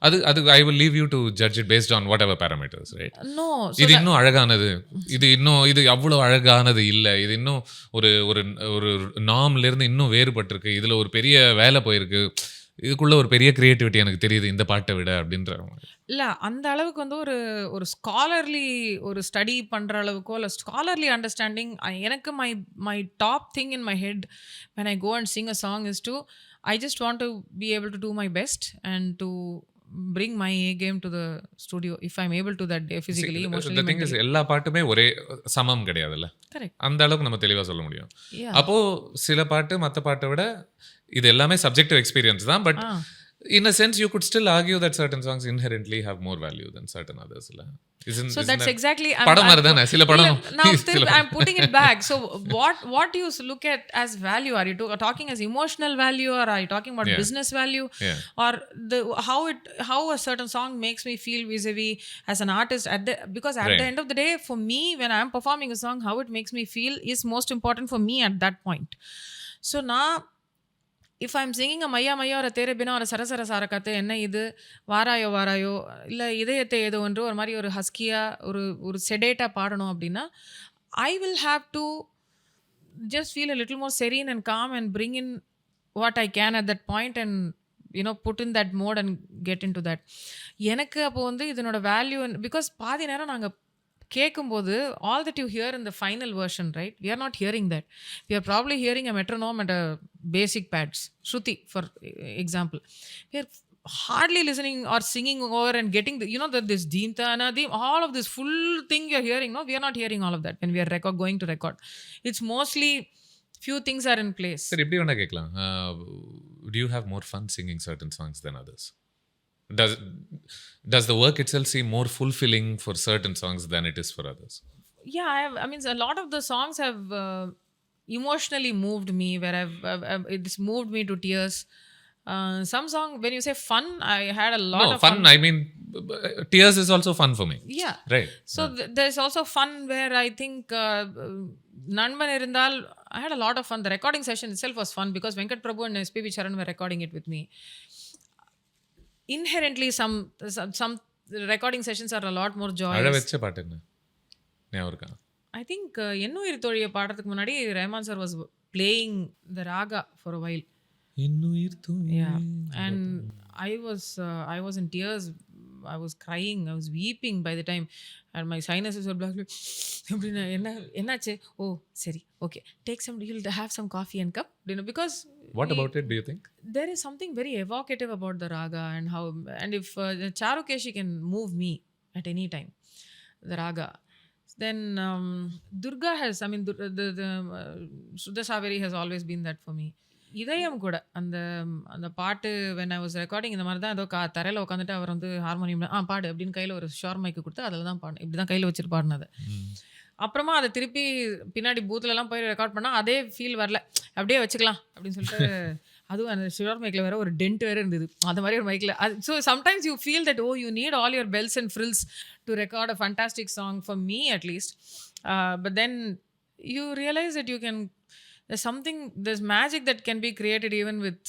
அது I will leave you to judge it based on what ever parameters right. No. இது இன்னும் அழகானது, இது அவ்வளோ அழகானது இல்லை, இது இன்னும் ஒரு ஒரு ஒரு நார்ம்ல இருந்து இன்னும் வேறுபட்டிருக்கு, இதில் ஒரு பெரிய வேலை போயிருக்கு, இதுக்குள்ள ஒரு பெரிய கிரியேட்டிவிட்டி எனக்கு தெரியுது இந்த பாட்டை விட அப்படின்ற இல்ல அந்த அளவுக்கு வந்து ஒரு ஒரு ஸ்காலர்லி ஒரு ஸ்டடி பண்ற அளவுக்கோ இல்ல ஸ்காலர்லி அண்டர்ஸ்டாண்டிங் எனக்கு my top thing in my head when I go and sing a song is to I just want to be able to do my best and to bring my A game to the studio if I'm able to that day physically, emotionally, the thing is mentally. எல்லா பாட்டுமே ஒரே சமம் கிடையாதுல்ல, Correct. அந்த அளவுக்கு நம்ம தெளிவாக சொல்ல முடியும். Yeah. அப்போ சில பாட்டு மற்ற பாட்டை விட இது எல்லாமே சப்ஜெக்டிவ் எக்ஸ்பீரியன்ஸ் தான், but in a sense you could still argue that certain songs inherently have more value than certain others. So that's exactly படம் மாதிரி தானே சில படம். Now I'm putting it back. So what do you look at as value? Are you talking as emotional value, or are you talking about business value? Or how a certain song makes me feel vis-a-vis as an artist because at the end of the day, for me, when I am performing a song, how it makes me feel is most important for me at that point. So now if I'm singing a மையா மையா ஒரு தேரே பினா ஒரு சரசர சாரக்காத்து என்ன இது வாராயோ வாராயோ இல்லை இதயத்தை ஏதோ ஒன்று ஒரு மாதிரி ஒரு ஹஸ்கியா ஒரு செடேட்டாக பாடணும் அப்படின்னா I will have to just feel a little more serene and calm and bring in what I can at that point and put in that mode and get into that. எனக்கு அப்போ வந்து இதனோட வேல்யூ பிகாஸ் பாதி நேரம் நாங்கள் கேட்கும்போது all that you hear in the final version, right, we are not hearing that. We are probably hearing a metronome and a basic pads, shruti for example. We are hardly listening or singing over and getting this deemta anadim, all of this full thing you are hearing. No, we are not hearing all of that when we are going to record. It's mostly few things are in place. சரி, இப்படி வேணா கேட்கலாம். Do you have more fun singing certain songs than others? Does the work itself seem more fulfilling for certain songs than it is for others? Yeah, I mean a lot of the songs have emotionally moved me, where it's moved me to tears. Some song, when you say fun, I had a lot of fun. I mean tears is also fun for me. Yeah, right. So there's also fun where I think Nanban Irundal, I had a lot of fun. The recording session itself was fun because Venkat Prabhu and SPB Charan were recording it with me. Inherently some recording sessions are a lot more joyous. அழ வெச்ச பாட்டு என்ன ஞாபகம் இருக்கா? I think என்னுயிர் தோழியை பாடுறதுக்கு முன்னாடி Rahman Sir was playing the raga for a while. இன்னுயிர் தோழி. Yeah, and I was in tears. I was crying, I was weeping by the time, and my sinuses were blocked. அப்படின்னா என்னாச்சு? ஓ சரி, okay, take some, you'll have some coffee and cup, because what about it do you think? There is something very evocative about the raga and how, and if Charukeshi can move me at any time, the raga, then Durga has, I mean the Shuddha Saveri has always been that for me. இதயம் கூட அந்த பாட்டு when I was recording இந்த மாதிரி தான் ஏதோ தரையில் உட்காந்துட்டு அவர் வந்து ஹார்மோனியம் பாடு அப்படின்னு கையில் ஒரு ஷோர் மைக்கு கொடுத்து அதில் தான் பாடு, இப்படி தான் கையில் வச்சுட்டு பாடினது. அப்புறமா அதை திருப்பி பின்னாடி பூத்துலலாம் போய் ரெக்கார்ட் பண்ணால் அதே ஃபீல் வரல, அப்படியே வச்சுக்கலாம் அப்படின்னு சொல்லிட்டு அதுவும் அந்த ஷோர் மைக்கில் வேறு ஒரு டென்ட் வேறு இருந்தது, அந்த மாதிரி ஒரு மைக்கில். So sometimes you feel that you need all your bells and frills to record a fantastic song, for me at least. But then you realize that you can, there's magic that can be created even with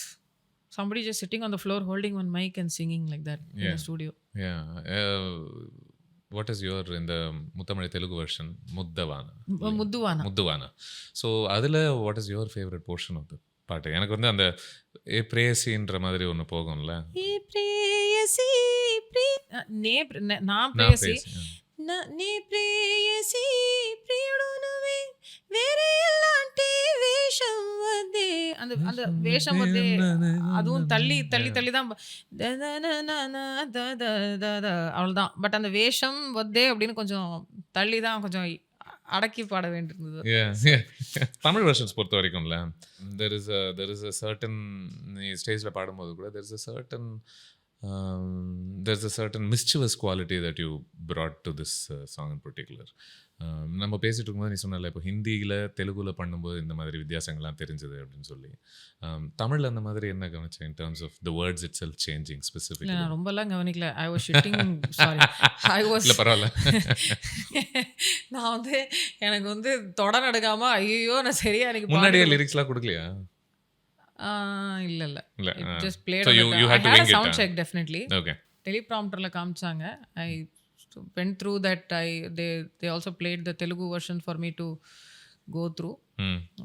somebody just sitting on the floor holding one mic and singing like that in the studio. Yeah. What is your in the Muthamazhi Telugu version? Mudduvana. So adula what is your favorite portion of the பாட்டு? எனக்கு வந்து அந்த ஏ பிரேயசின்ற மாதிரி ஒன்று போகும்ல, ஏ பிரேயசி நான் பிரேயசி నీ ప్రేయసి ప్రియుడు నువ్వే వేరే ఎలాంటి వేషం వద్దే, அந்த வேஷம் வந்தே அதுவும் தள்ளி தான் அவ்வளோதான். பட் அந்த வேஷம் வந்தே அப்படின்னு கொஞ்சம் தள்ளி தான் கொஞ்சம் அடக்கி பாட வேண்டியிருந்தது. தமிழ் வெர்ஷன்ஸ் பொறுத்த வரைக்கும்ல there is a certain ஸ்டேஜில் பாடும்போது கூட there's a certain mischievous quality that you brought to this song in particular. நம்ம பேசிட்டு இருக்கும்போது நீ சொன்னல இப்போ ஹிந்தியில் தெலுங்குல பண்ணும்போது இந்த மாதிரி வித்தியாசங்கள்லாம் தெரிஞ்சது அப்படின்னு சொல்லி தமிழில் அந்த மாதிரி என்ன கவனிச்சேன் in terms of the words itself changing specifically? நான் ரொம்பலாம் கவனிக்கல. I was shitting sorry I was இல்லை பரவாயில்ல. நான் வந்து எனக்கு வந்து தொட நடுக்காம ஐயோ நான் சரியா எனக்கு முன்னாடியே லிரிக்ஸ்லாம் கொடுக்கலையா? இல்ல இல்லை just played So you had to wing it, sound check definitely okay. டெலிப்ராம்ப்டர்ல காமிச்சாங்க. I went through that. They also played the Telugu version for me to go through.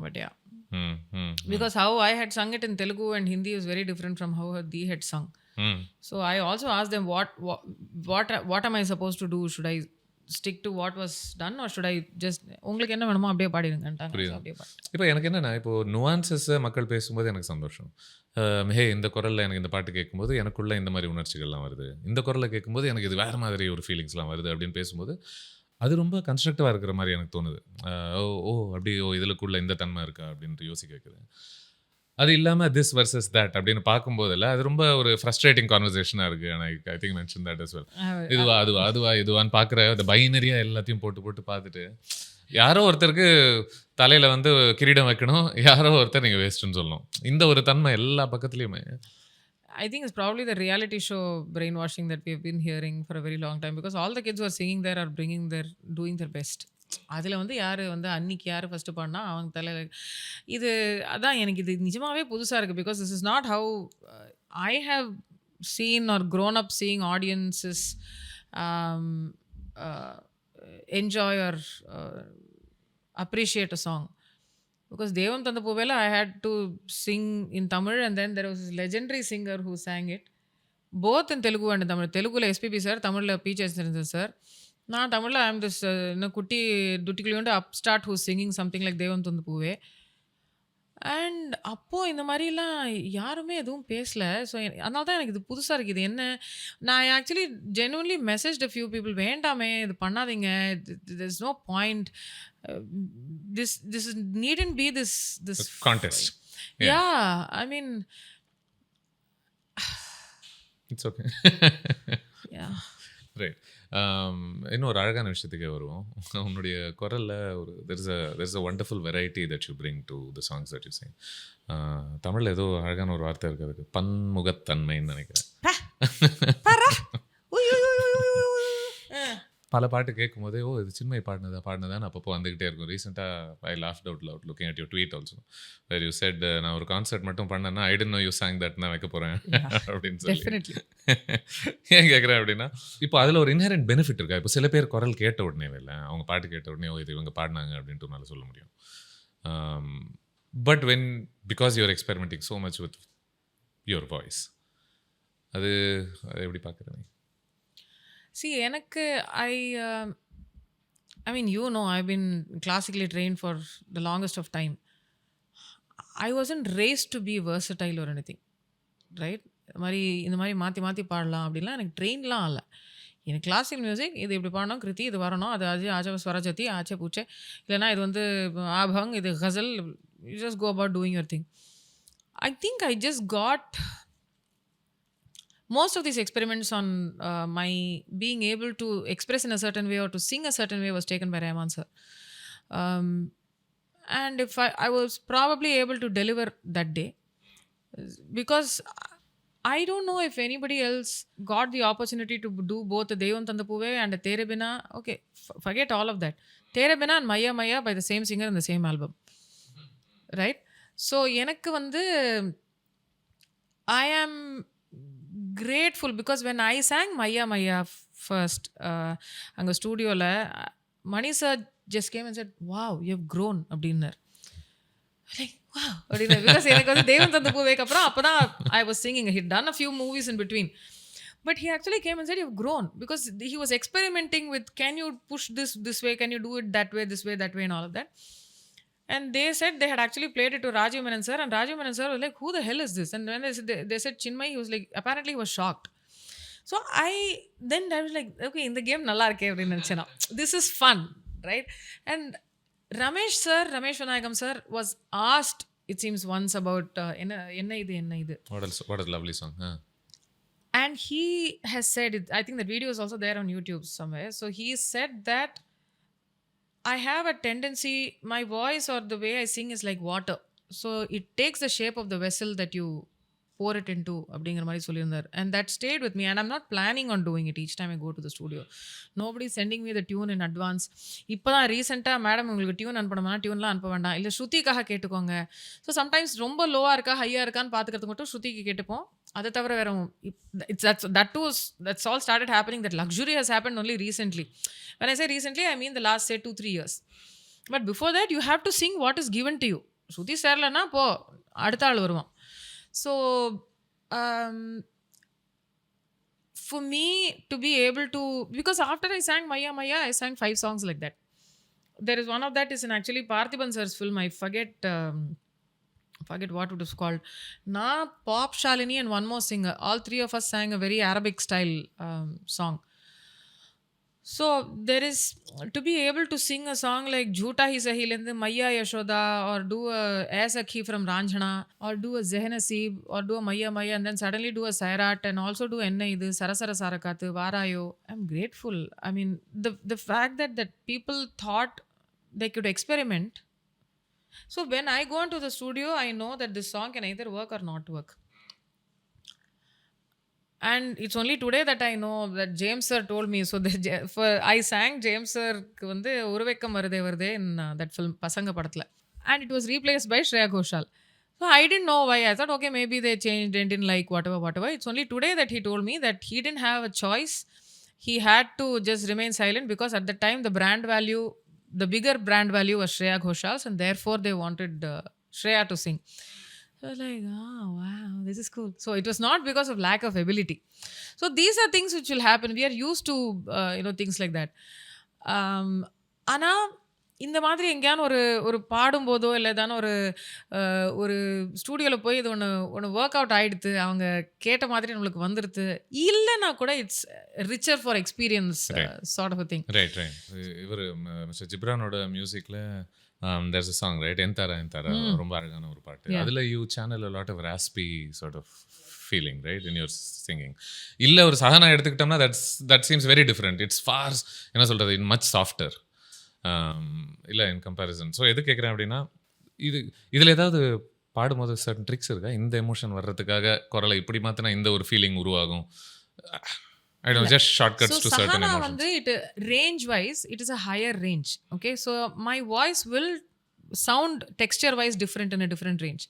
But yeah, because how I had sung it in Telugu and Hindi is very different from how they had sung. So I also asked them what am I supposed to do? Should I stick to what was done or should I just உங்களுக்கு என்ன வேணுமோ அப்படியே பாடிடுங்கன்ட்டாங்க. அப்படியே பாடி. இப்போ எனக்கு என்னென்னா இப்போ நுவான்சஸை மக்கள் பேசும்போது எனக்கு சந்தோஷம். ஹே இந்த குரலில் எனக்கு இந்த பாட்டு கேட்கும்போது எனக்குள்ளே இந்த மாதிரி உணர்ச்சிகள்லாம் வருது, இந்த குரலில் கேட்கும்போது எனக்கு இது வேறு மாதிரி ஒரு ஃபீலிங்ஸ்லாம் வருது அப்படின்னு பேசும்போது அது ரொம்ப கன்ஸ்ட்ரக்டிவாக இருக்கிற மாதிரி எனக்கு தோணுது. அப்படி இதுக்குள்ளே இந்த தன்மை இருக்கா அப்படின்ட்டு யோசிக்க வைக்குது. அது இல்லாமல் திஸ் வர்சஸ் தட் அப்படின்னு பார்க்கும்போதில்ல அது ரொம்ப ஒரு ஃப்ரஸ்ட்ரேட்டிங் கான்வர்சேஷனாக இருக்குது. I think mention that as well. இதுவான்னு பார்க்குற அந்த பைனரியாக எல்லாத்தையும் போட்டு பார்த்துட்டு யாரோ ஒருத்தருக்கு தலையில் வந்து கிரீடம் வைக்கணும், யாரோ ஒருத்தர் நீங்கள் வேஸ்ட்டுன்னு சொல்லணும். இந்த ஒரு தன்மை எல்லா பக்கத்துலேயுமே. I think it's probably the reality show brainwashing that we've been hearing for a very long time because all the kids who are singing there are doing their best. அதில் வந்து யார் வந்து அன்னைக்கு யார் ஃபஸ்ட்டு பாடினா அவங்க தலையில் இது அதான் எனக்கு இது நிஜமாகவே புதுசாக இருக்குது. Because this is not how I have seen or grown up seeing audiences enjoy or appreciate a song. Because Devam Tanda Povela, I had to sing in Tamil and then there was this legendary singer who sang it. Both in Telugu and in Tamil. Telugu SPP sir, Tamil P. Chesnaran sir. நான் தமிழில் ஐ எம் திஸ் குட்டி துட்டிக்குள்ளி upstart who's singing something like Devam Tanda Pove. And அப்போது இந்த மாதிரிலாம் யாருமே எதுவும் பேசலை. ஸோ அதனால தான் எனக்கு இது புதுசாக இருக்குது. இது என்ன நான் actually genuinely message a few people வேண்டாமே இது பண்ணாதீங்க, there is no point, this needn't be this contest. Yeah, I mean it's okay. Yeah, right. இன்னும் ஒரு அழகான விஷயத்துக்கே வருவோம். உன்னுடைய குரலில் ஒரு there's a wonderful variety that you bring to the songs that you sing. தமிழில் ஏதோ அழகான ஒரு வார்த்தை இருக்குது, அதுக்கு பன்முகத்தன்மைன்னு நினைக்கிறேன். பல பாட்டு கேட்கும் போதே இது சின்மயி பாடினதான்னு அப்பப்போ வந்துக்கிட்டே இருக்கும். ரீசெண்டாக I laughed out loud looking at your tweet also where you said நான் ஒரு கான்சர்ட் மட்டும் பண்ணேன்னா I don't know you song that நான் வைக்க போகிறேன் அப்படின்னு சொல்லி. ஏன் கேட்குறேன் அப்படின்னா இப்போ அதில் ஒரு இன்ஹெரண்ட் பெனிஃபிட் இருக்கா? இப்போ சில பேர் குரல் கேட்ட உடனே இல்லை, அவங்க பாட்டு கேட்ட உடனே இது இவங்க பாடினாங்க அப்படின்ட்டு உன்னால் சொல்ல முடியும். But when because you're experimenting so much with your voice, அது எப்படி பார்க்குறேன்? See, எனக்கு I mean, you know, I've been classically trained for the longest of time. I wasn't raised to be versatile or anything, right? இந்த மாதிரி மாற்றி பாடலாம் அப்படின்லாம் எனக்கு ட்ரெயின்லாம் ஆகலை. எனக்கு கிளாசிக்கல் மியூசிக் இது இப்படி பாடணும், கிருதி இது வரணும், அது ஆச்ச ஸ்வரஜதி ஆச்சே பூச்சே, இல்லைனா இது வந்து ஆபங், இது ghazal, you just go about doing your thing. I think I just got most of these experiments on my being able to express in a certain way or to sing a certain way was taken by Rahman Sir. And if I was probably able to deliver that day because I don't know if anybody else got the opportunity to do both the Devam Tanda Pove and the Tere Bina. Okay, forget all of that. Tere Bina and Maya Maya by the same singer in the same album. Right? So எனக்கு வந்து I am grateful because when I sang Maya Maya first அங்கே ஸ்டூடியோவில் மணி sir just came and said, wow, you have grown அப்படின்னார். Like, wow அப்படின்னார். Because எனக்கு வந்து தேவன் தந்த பூவேக்கு அப்புறம் அப்போ தான் I was singing. He had done a few movies in between. But he actually came and said, you've grown. Because he was experimenting with, can you push this way? Can you do it that way, this way, that way and all of that. And they said they had actually played it to Rajiv Menon sir, and Rajiv Menon sir was like, who the hell is this? And when they said Chinmayi, he was like, apparently he was shocked. So I was like, okay, in the game nalla irke appdi nenichena, this is fun, right? And Ramesh Vanayagam sir was asked, it seems once, about enna idu. What a lovely song. And he has said it, I think that video is also there on YouTube somewhere. So he said that I have a tendency, my voice or the way I sing is like water. So it takes the shape of the vessel that you pour it into அப்படிங்கிற மாதிரி சொல்லியிருந்தார். And that stayed with me, and I'm not planning on doing it each time I go to the studio. Nobody sending me the tune in advance. இப்போ தான் ரீசெண்டாக மேடம் உங்களுக்கு டியூன் அனுப்பணும்னா டியூன்லாம் அனுப்ப வேண்டாம், இல்லை ஸ்ருதிக்காக கேட்டுக்கோங்க. ஸோ சம்டைம்ஸ் ரொம்ப லோவாக இருக்கா ஹையாக இருக்கான்னு பார்த்துக்கிறதுக்கு மட்டும் ஸ்ருதிக்கு கேட்டுப்போம். அதை தவிர வேற that's all started happening. That luxury has happened only recently. When I say recently, I mean the last say 2-3 years. But before that you have to sing what is given to you. ஸ்ருதி சேரலன்னா போ, அடுத்த ஆள் வருவான். So for me to be able to, because after I sang Maya Maya, I sang 5 songs like that. There is one of that is in actually Parthiban Sir's film. I forget what it was called. Na, Pop, Shalini and one more singer. All 3 of us sang a very Arabic style song. So there is, to be able to sing a song like Jhoota Hi Sahi lende Maya Yashoda, or do a Aisakhi from Ranjhana, or do a Zehnasib, or do a Maya Maya, and then suddenly do a Sairat, and also do Enna Idu Sarasara Sarakathu Varayo. I'm grateful. I mean, the fact that people thought they could experiment. So when I go into the studio, I know that this song can either work or not work. And it's only today that I know that James Sir told me. So I sang James Sir வந்து உருவெக்கம் வருதே வருதே in that film பசங்க படத்துல, and it was replaced by Shreya Ghoshal. So I didn't know why. I thought okay, maybe they changed and didn't like whatever. It's only today that he told me that he didn't have a choice. He had to just remain silent because at the time the bigger brand value was Shreya Ghoshal's, and therefore they wanted Shreya to sing. So I was like, oh wow, this is cool. So it was not because of lack of ability. So these are things which will happen. We are used to things like that. ஆனா இந்த மாதிரி எங்கேயான ஒரு பாடும்போதோ இல்லை ஏதான ஒரு ஸ்டூடியோவில் போய் இது ஒன்று ஒர்க் அவுட் ஆகிடுது, அவங்க கேட்ட மாதிரி நம்மளுக்கு வந்துடுது இல்லைன்னா கூட it's richer for experience sort of a thing. Right. இவர் மிஸ்டர் ஜிப்ரானோட மியூசிக்கில் there's a song, right? Entara ரொம்ப அழகான ஒரு பாட்டு. அதுல you channel a lot of raspy sort of feeling, right, in your singing. இல்ல ஒரு சஹனா எடுத்துக்கிட்டோம்னா that seems very different. It's far, என்ன சொல்றது, much softer. இல்ல in comparison. So எது கேட்குறேன் அப்படின்னா, இதுல ஏதாவது பாடும்போது certain tricks இருக்கா? இந்த எமோஷன் வர்றதுக்காக குரலை இப்படி மாத்தினா இந்த ஒரு ஃபீலிங் உருவாகும். I don't know, just shortcuts to certain emotions. வந்து range wise it is a higher range. Okay, so my voice will sound texture wise different in a different range.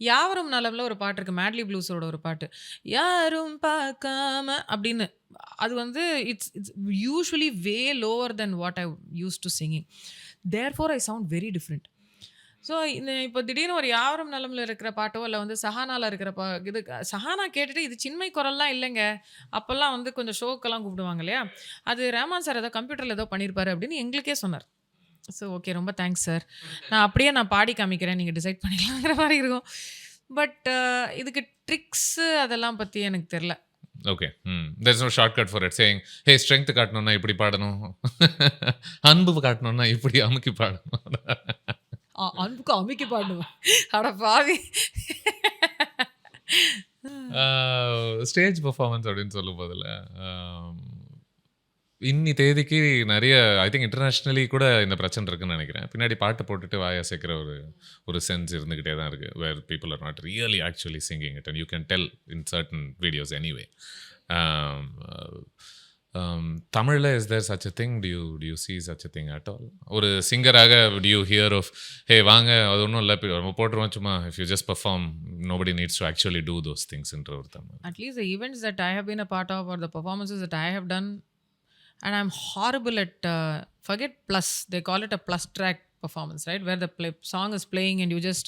யாவரும் நலம்ல ஒரு பாட்டு இருக்கு, மேட்லி ப்ளூஸோட ஒரு பாட்டு, யாரும் பார்க்காம அப்படின்னு. அது வந்து it's usually way lower than what I used to singing. Therefore I sound very different. So இப்போ திடீர்னு ஒரு யாவரும் நலமில் இருக்கிற பாட்டோ இல்லை வந்து சஹானாவில் இருக்கிற இது சஹானா கேட்டுட்டு இது சின்மை குரல்லாம் இல்லைங்க, அப்போல்லாம் வந்து கொஞ்சம் ஷோக்கெல்லாம் கூப்பிடுவாங்க இல்லையா, அது ரஹ்மான் சார் ஏதோ கம்ப்யூட்டரில் ஏதோ பண்ணியிருப்பாரு அப்படின்னு எங்களுக்கே சொன்னார். ஸோ ஓகே, ரொம்ப தேங்க்ஸ் சார், நான் அப்படியே பாடி காமிக்கிறேன், நீங்கள் டிசைட் பண்ணிக்கலாங்கிற மாதிரி இருக்கும். பட் இதுக்கு ட்ரிக்ஸு அதெல்லாம் பற்றி எனக்கு தெரில. Okay, there's no shortcut for it saying hey strength காட்டணும்னா இப்படி பாடணும், அன்பு காட்டணும்னா இப்படி அமுக்கி பாடணும். அன்புக்கு அமுக்கி பாடுவேன், அட பாவி. ஸ்டேஜ் பெர்ஃபார்மன்ஸ் அப்படின்னு சொல்லும் போதில் இன்னி தேதிக்கு நிறைய ஐ திங்க் இன்டர்நேஷ்னலி கூட இந்த பிரச்சனை இருக்குன்னு நினைக்கிறேன். பின்னாடி பாட்டு போட்டுட்டு வாயை சேர்க்குற ஒரு சென்ஸ் இருந்துக்கிட்டே தான் இருக்குது, where people are not really actually singing it and you can tell in certain videos anyway. தமிழில் is there such a thing? Do you see such a thing at all? ஒரு சிங்கராக do you hear of hey வாங்க அது ஒன்றும் இல்லை நம்ம போட்டுருவோம் சும்மா, if you just perform nobody needs to actually do those things என்ற ஒரு Tamil? At least the events that I have been a part of or the performances that I have done, and I'm horrible at forget plus, they call it a plus track performance, right, where the song is playing and you just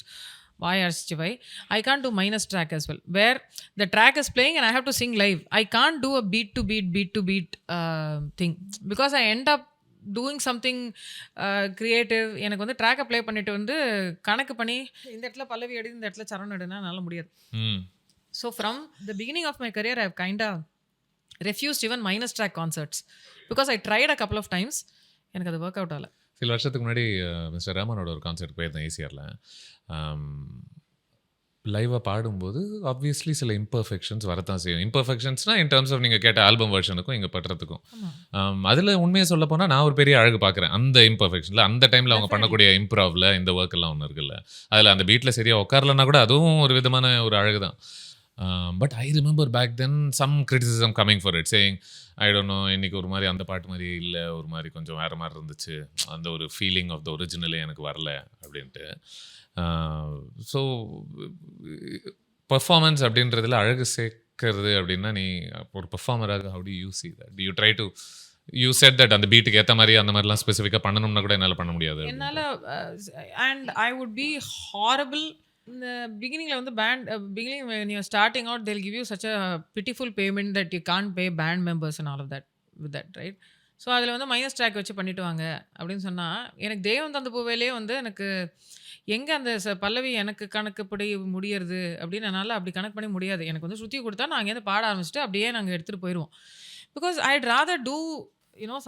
I can't do minus track as well, where the track is playing and I have to sing live. I can't do a beat to beat thing because I end up doing something creative. எனக்கு வந்து ட்ராக்கை ப்ளே பண்ணிட்டு வந்து கணக்கு பண்ணி இந்த இடத்துல பல்லவி எடு, இந்த இடத்துல சரணம் எடுனா என்னால் முடியாது. So from the beginning of my career I have kind of refused even minus track concerts because I tried a couple of times, எனக்கு அது ஒர்க் அவுட் ஆகல. சில வருஷத்துக்கு முன்னாடி மிஸ்டர் ரஹ்மானோட ஒரு கான்சர்ட் போயிருந்தேன் ஈசிஆரில். லைவாக பாடும்போது ஆப்வியஸ்லி சில இம்பர்ஃபெக்ஷன்ஸ் வரத்தான் செய்யும். இம்பர்ஃபெக்ஷன்ஸ்னால் இன் டர்ம்ஸ் ஆஃப் நீங்கள் கேட்ட ஆல்பம் வெர்ஷனுக்கும் இங்கே படுறதுக்கும் அதில் உண்மையை சொல்ல போனால் நான் ஒரு பெரிய அழகு பார்க்குறேன் அந்த இம்பர்ஃபெக்ஷனில். அந்த டைமில் அவங்க பண்ணக்கூடிய இம்ப்ராவில் இந்த ஒர்க் எல்லாம் ஒன்று இருக்குல்ல, அதில் அந்த பீட்டில் சரியாக உட்காரலன்னா கூட அதுவும் ஒரு விதமான ஒரு அழகு தான். But I remember back then some criticism coming for it, saying I don't know, இன்றைக்கி ஒரு மாதிரி அந்த பாட்டு மாதிரி இல்லை, ஒரு மாதிரி கொஞ்சம் வேறு மாதிரி இருந்துச்சு, அந்த ஒரு ஃபீலிங் ஆஃப் த ஒரிஜினலே எனக்கு வரல அப்படின்ட்டு. ஸோ பர்ஃபார்மன்ஸ் அப்படின்றதுல அழகு சேர்க்கறது அப்படின்னா, நீ ஒரு பர்ஃபார்மராக how do you see that? Do you try to you said that அந்த பீட்டுக்கு ஏற்ற மாதிரி அந்த மாதிரிலாம் ஸ்பெசிஃபிக்காக பண்ணணும்னா கூட என்னால் பண்ண முடியாது. என்னால் and I would be horrible. இந்த பிகினிங்கில் வந்து band beginning when you're starting out they'll give you such a pitiful payment that you can't pay band members and all of that with that, right? So அதில் வந்து மைனஸ் ட்ராக் வச்சு பண்ணிட்டு வாங்க அப்படின்னு சொன்னால், எனக்கு தெய்வம் தந்த பூவேலே வந்து எனக்கு எங்கே அந்த பல்லவி எனக்கு கணக்குப்படி முடியறது அப்படின்னு என்னால் அப்படி கணக்கு பண்ணி முடியாது. எனக்கு வந்து சுற்றி கொடுத்தா நான் அங்கேருந்து பாட ஆரம்பிச்சுட்டு அப்படியே நாங்கள் எடுத்துகிட்டு போயிடுவோம். Because I'd rather do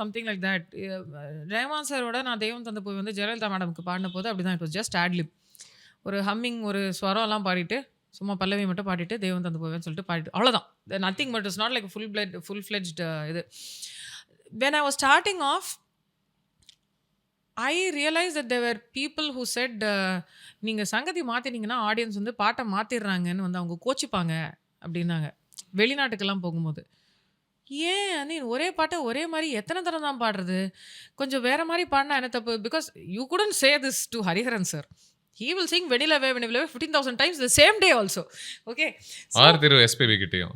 something like that. Rahman சாரோட நான் தெய்வம் தந்த பூவை வந்து ஜெயலலிதா மேடமுக்கு பாடின போது அப்படி தான். இட் வாஸ் ஜஸ்ட் ஆட்லிப், ஒரு ஹம்மிங், ஒரு ஸ்வரம்லாம் பாடிட்டு சும்மா பல்லவி மட்டும் பாடிட்டு தெய்வம் தந்து போவேன்னு சொல்லிட்டு பாடிட்டு அவ்வளோதான். Nothing but it's not like full fledged இது. when I was starting off I realized that there were people who said நீங்கள் சங்கதி மாற்றினீங்கன்னா ஆடியன்ஸ் வந்து பாட்டை மாற்றிடுறாங்கன்னு வந்து அவங்க கோச்சிப்பாங்க அப்படின்னாங்க. வெளிநாட்டுக்கெல்லாம் போகும்போது ஏன் நீ ஒரே பாட்டை ஒரே மாதிரி எத்தனை தரம் தான் பாடுறது, கொஞ்சம் வேறு மாதிரி பாடினா என்ன தப்பு? Because you couldn't say this to Hariharan sir. He will sing Vanilla Way 15,000 times the same day also. Okay. So, or through SPB kittiyum.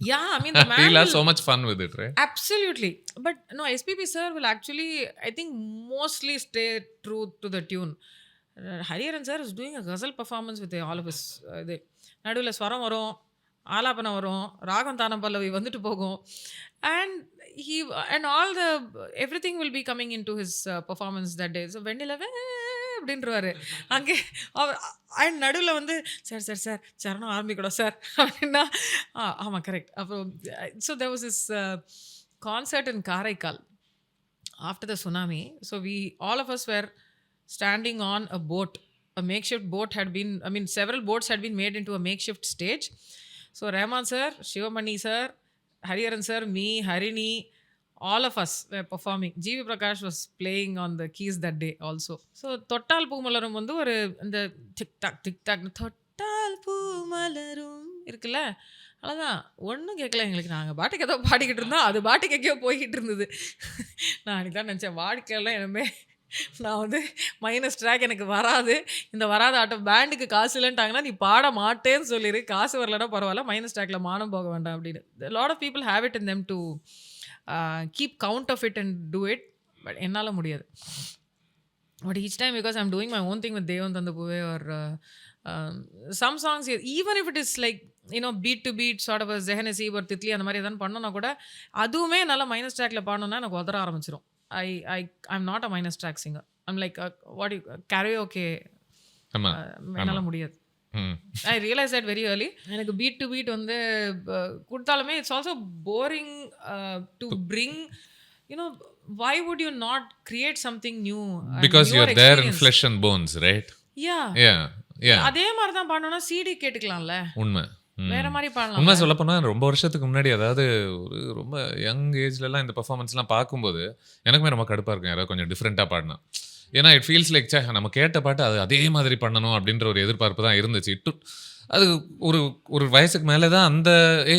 Yeah, I mean the man he'll have so much fun with it, right? Absolutely. But no, SPB sir will actually, I think, mostly stay true to the tune. Hariharan sir is doing a ghazal performance with all of us. நடுவில் ஸ்வரம் வரும், ஆலாபனம் வரும், ராகம் தானம் பல்லவி வந்துட்டு போகும், and all the everything will be coming into his performance that day. So Vanilla Way அப்படின்றவாரு அங்கே அண்ட் நடுவில் வந்து சார் சார் சார் சரணம் ஆரம்பிக்கூட சார் அப்படின்னா ஆமாம் கரெக்ட். அப்புறம் so there was this concert in Karaikal after the tsunami. So all of us were standing on a boat. A makeshift boat had been, I mean several boats had been made into a makeshift stage. So Rahman sir, Shivamani sir, Hariharan sir, me, Harini, all of us were performing. G.V. Prakash was playing on the keys that day also. So Thottal Poomalarum வந்து ஒரு இந்த டிக் டாக் Thottal Poomalarum இருக்குல்ல, அவ்வளோதான். ஒன்றும் கேட்கல எங்களுக்கு. நாங்கள் பாட்டுக்கு ஏதோ பாடிக்கிட்டு இருந்தோம், அது பாட்டுக்கு எங்கேயோ போய்கிட்டு இருந்தது. நான் அன்றைக்கி தான் நினச்சேன், வாடிக்கையெல்லாம் என்னமே நான் வந்து மைனஸ் ட்ராக் எனக்கு வராது, இந்த வராத ஆட்டம் பேண்டுக்கு காசு இல்லைன்ட்டாங்கன்னா நீ பாட மாட்டேன்னு சொல்லிடு, காசு வரலன்னா பரவாயில்ல, மைனஸ் ட்ராக்ல மானம் போக வேண்டாம் அப்படின்னு. Lot of people have it in them to keep count of it and do it, but என்னால் முடியாது. But each time, because I'm doing my own thing with Devan Thandapuve or some songs, even if it is like beat to beat sort of a Zehanesi or Titli அந்த மாதிரி எதாவது பண்ணோன்னா கூட அதுவுமே நல்லா மைனஸ் ட்ராக்ல பாடணுன்னா எனக்கு உதற ஆரம்பிச்சிடும். I'm not a minus track singer. I'm like karaoke என்னால் முடியாது. I realized that very early. எனக்கு பீட் டு பீட் வந்து கொடுத்தாலுமே it's also boring to bring. why would you not create something new? Because you're there in flesh and bones, right? Yeah. அதே மாதிரி தான் பாடணும்னா சிடி கேட்டுக்கலாம்ல. உண்மை. வேற மாதிரி பாடலாம். உண்மை சொல்ல போனால் ரொம்ப வருஷத்துக்கு முன்னாடி, அதாவது ஒரு ரொம்ப யங் ஏஜ்லலாம் இந்த பர்ஃபார்மன்ஸ்லாம் பார்க்கும்போது எனக்குமே ரொம்ப கடுப்பாக இருக்கும் யாராவது கொஞ்சம் டிஃப்ரெண்ட்டாக பாடினா. ஏன்னா இட் ஃபீல்ஸ் லைக் நம்ம கேட்ட பாட்டு அது அதே மாதிரி பண்ணணும் அப்படின்ற ஒரு எதிர்பார்ப்பு தான் இருந்துச்சு. அது ஒரு வயசுக்கு மேலே தான் அந்த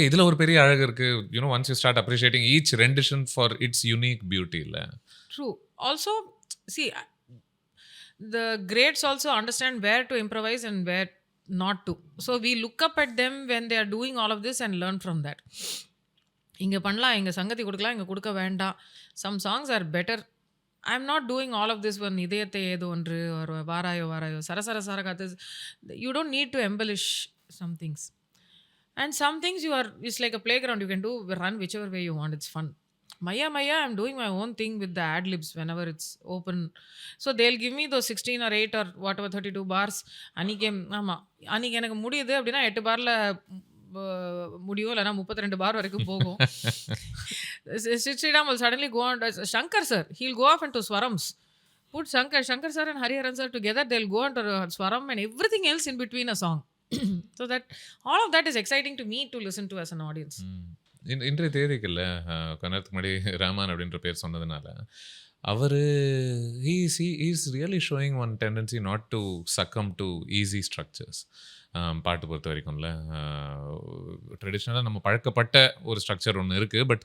இதில் ஒரு பெரிய அழகு இருக்குது. Once you start appreciating each rendition for its unique beauty இல்லை. True. Also see the greats also understand where to improvise and where not to. So we look up at them when they are doing all of this and learn from that. இங்கே பண்ணலாம், இங்கே சங்கதி கொடுக்கலாம், இங்கே கொடுக்க வேண்டாம். Some songs are better. I'm not doing all of this when இதயத்தை ஏதோ ஒன்று or வாராயோ சரசர சாரகாத்து. You don't need to embellish some things. And some things it's like a playground. You can run whichever way you want. It's fun. Maya, I'm doing my own thing with the ad-libs whenever it's open. So they'll give me those 16 or 8 or whatever 32 bars. அன்னைக்கு எனக்கு முடியுது அப்படின்னா 8 பார்ல முடியும், இல்லைனா 32 பார் வரைக்கும் போகும். Sridham will suddenly go on. Shankar sir, he'll go off into swarams. Put Shankar sir and Hariharan sir together, they'll go into swaram and everything else in between a song. So that all of that is exciting to me to listen to as an audience. இன்றைய தேதிக்கு இல்லை, கொஞ்ச நேரத்துக்கு முன்னாடி ரஹ்மான் அப்படின்ற பேர் சொன்னதுனால அவர் is really showing one tendency not to succumb to easy structures. பாட்டு பொறுத்த வரைக்கும்ல ட்ரெடிஷ்னலாக நம்ம பழக்கப்பட்ட ஒரு ஸ்ட்ரக்சர் ஒன்று இருக்குது. பட்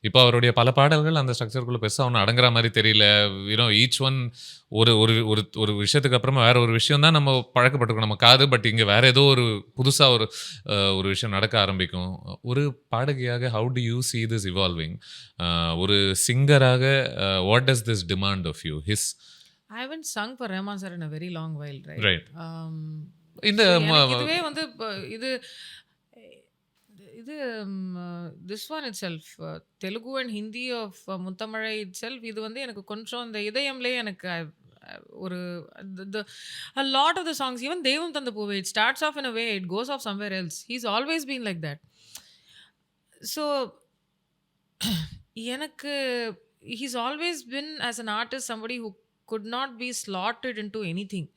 இப்போ அவருடைய பல பாடல்கள் அந்த ஸ்ட்ரக்சருக்குள்ளே பெருசாக ஒன்று அடங்குற மாதிரி தெரியல. யூனோ ஈச் ஒன் ஒரு ஒரு ஒரு ஒரு விஷயத்துக்கு அப்புறமா வேற ஒரு விஷயம் தான் நம்ம பழக்கப்பட்டிருக்கோம் நம்ம காது. பட் இங்கே வேற ஏதோ ஒரு புதுசாக ஒரு விஷயம் நடக்க ஆரம்பிக்கும். ஒரு பாடகியாக how do you see this evolving? ஒரு சிங்கராக what does this demand of you? I haven't sung for Rahman Sir in a very long while, right? Right. இந்த இதுவே வந்து இது இது this one itself Telugu and Hindi of முத்தமிழை இட் செல்ஃப் இது வந்து எனக்கு கொஞ்சம் இந்த இதயம்லேயே எனக்கு ஒரு a lot of the songs, even தெய்வம் தந்த பூவே, it starts off in a way, it goes off somewhere else. He's always been like that. So எனக்கு he's always been as an artist somebody who could not be slotted into anything.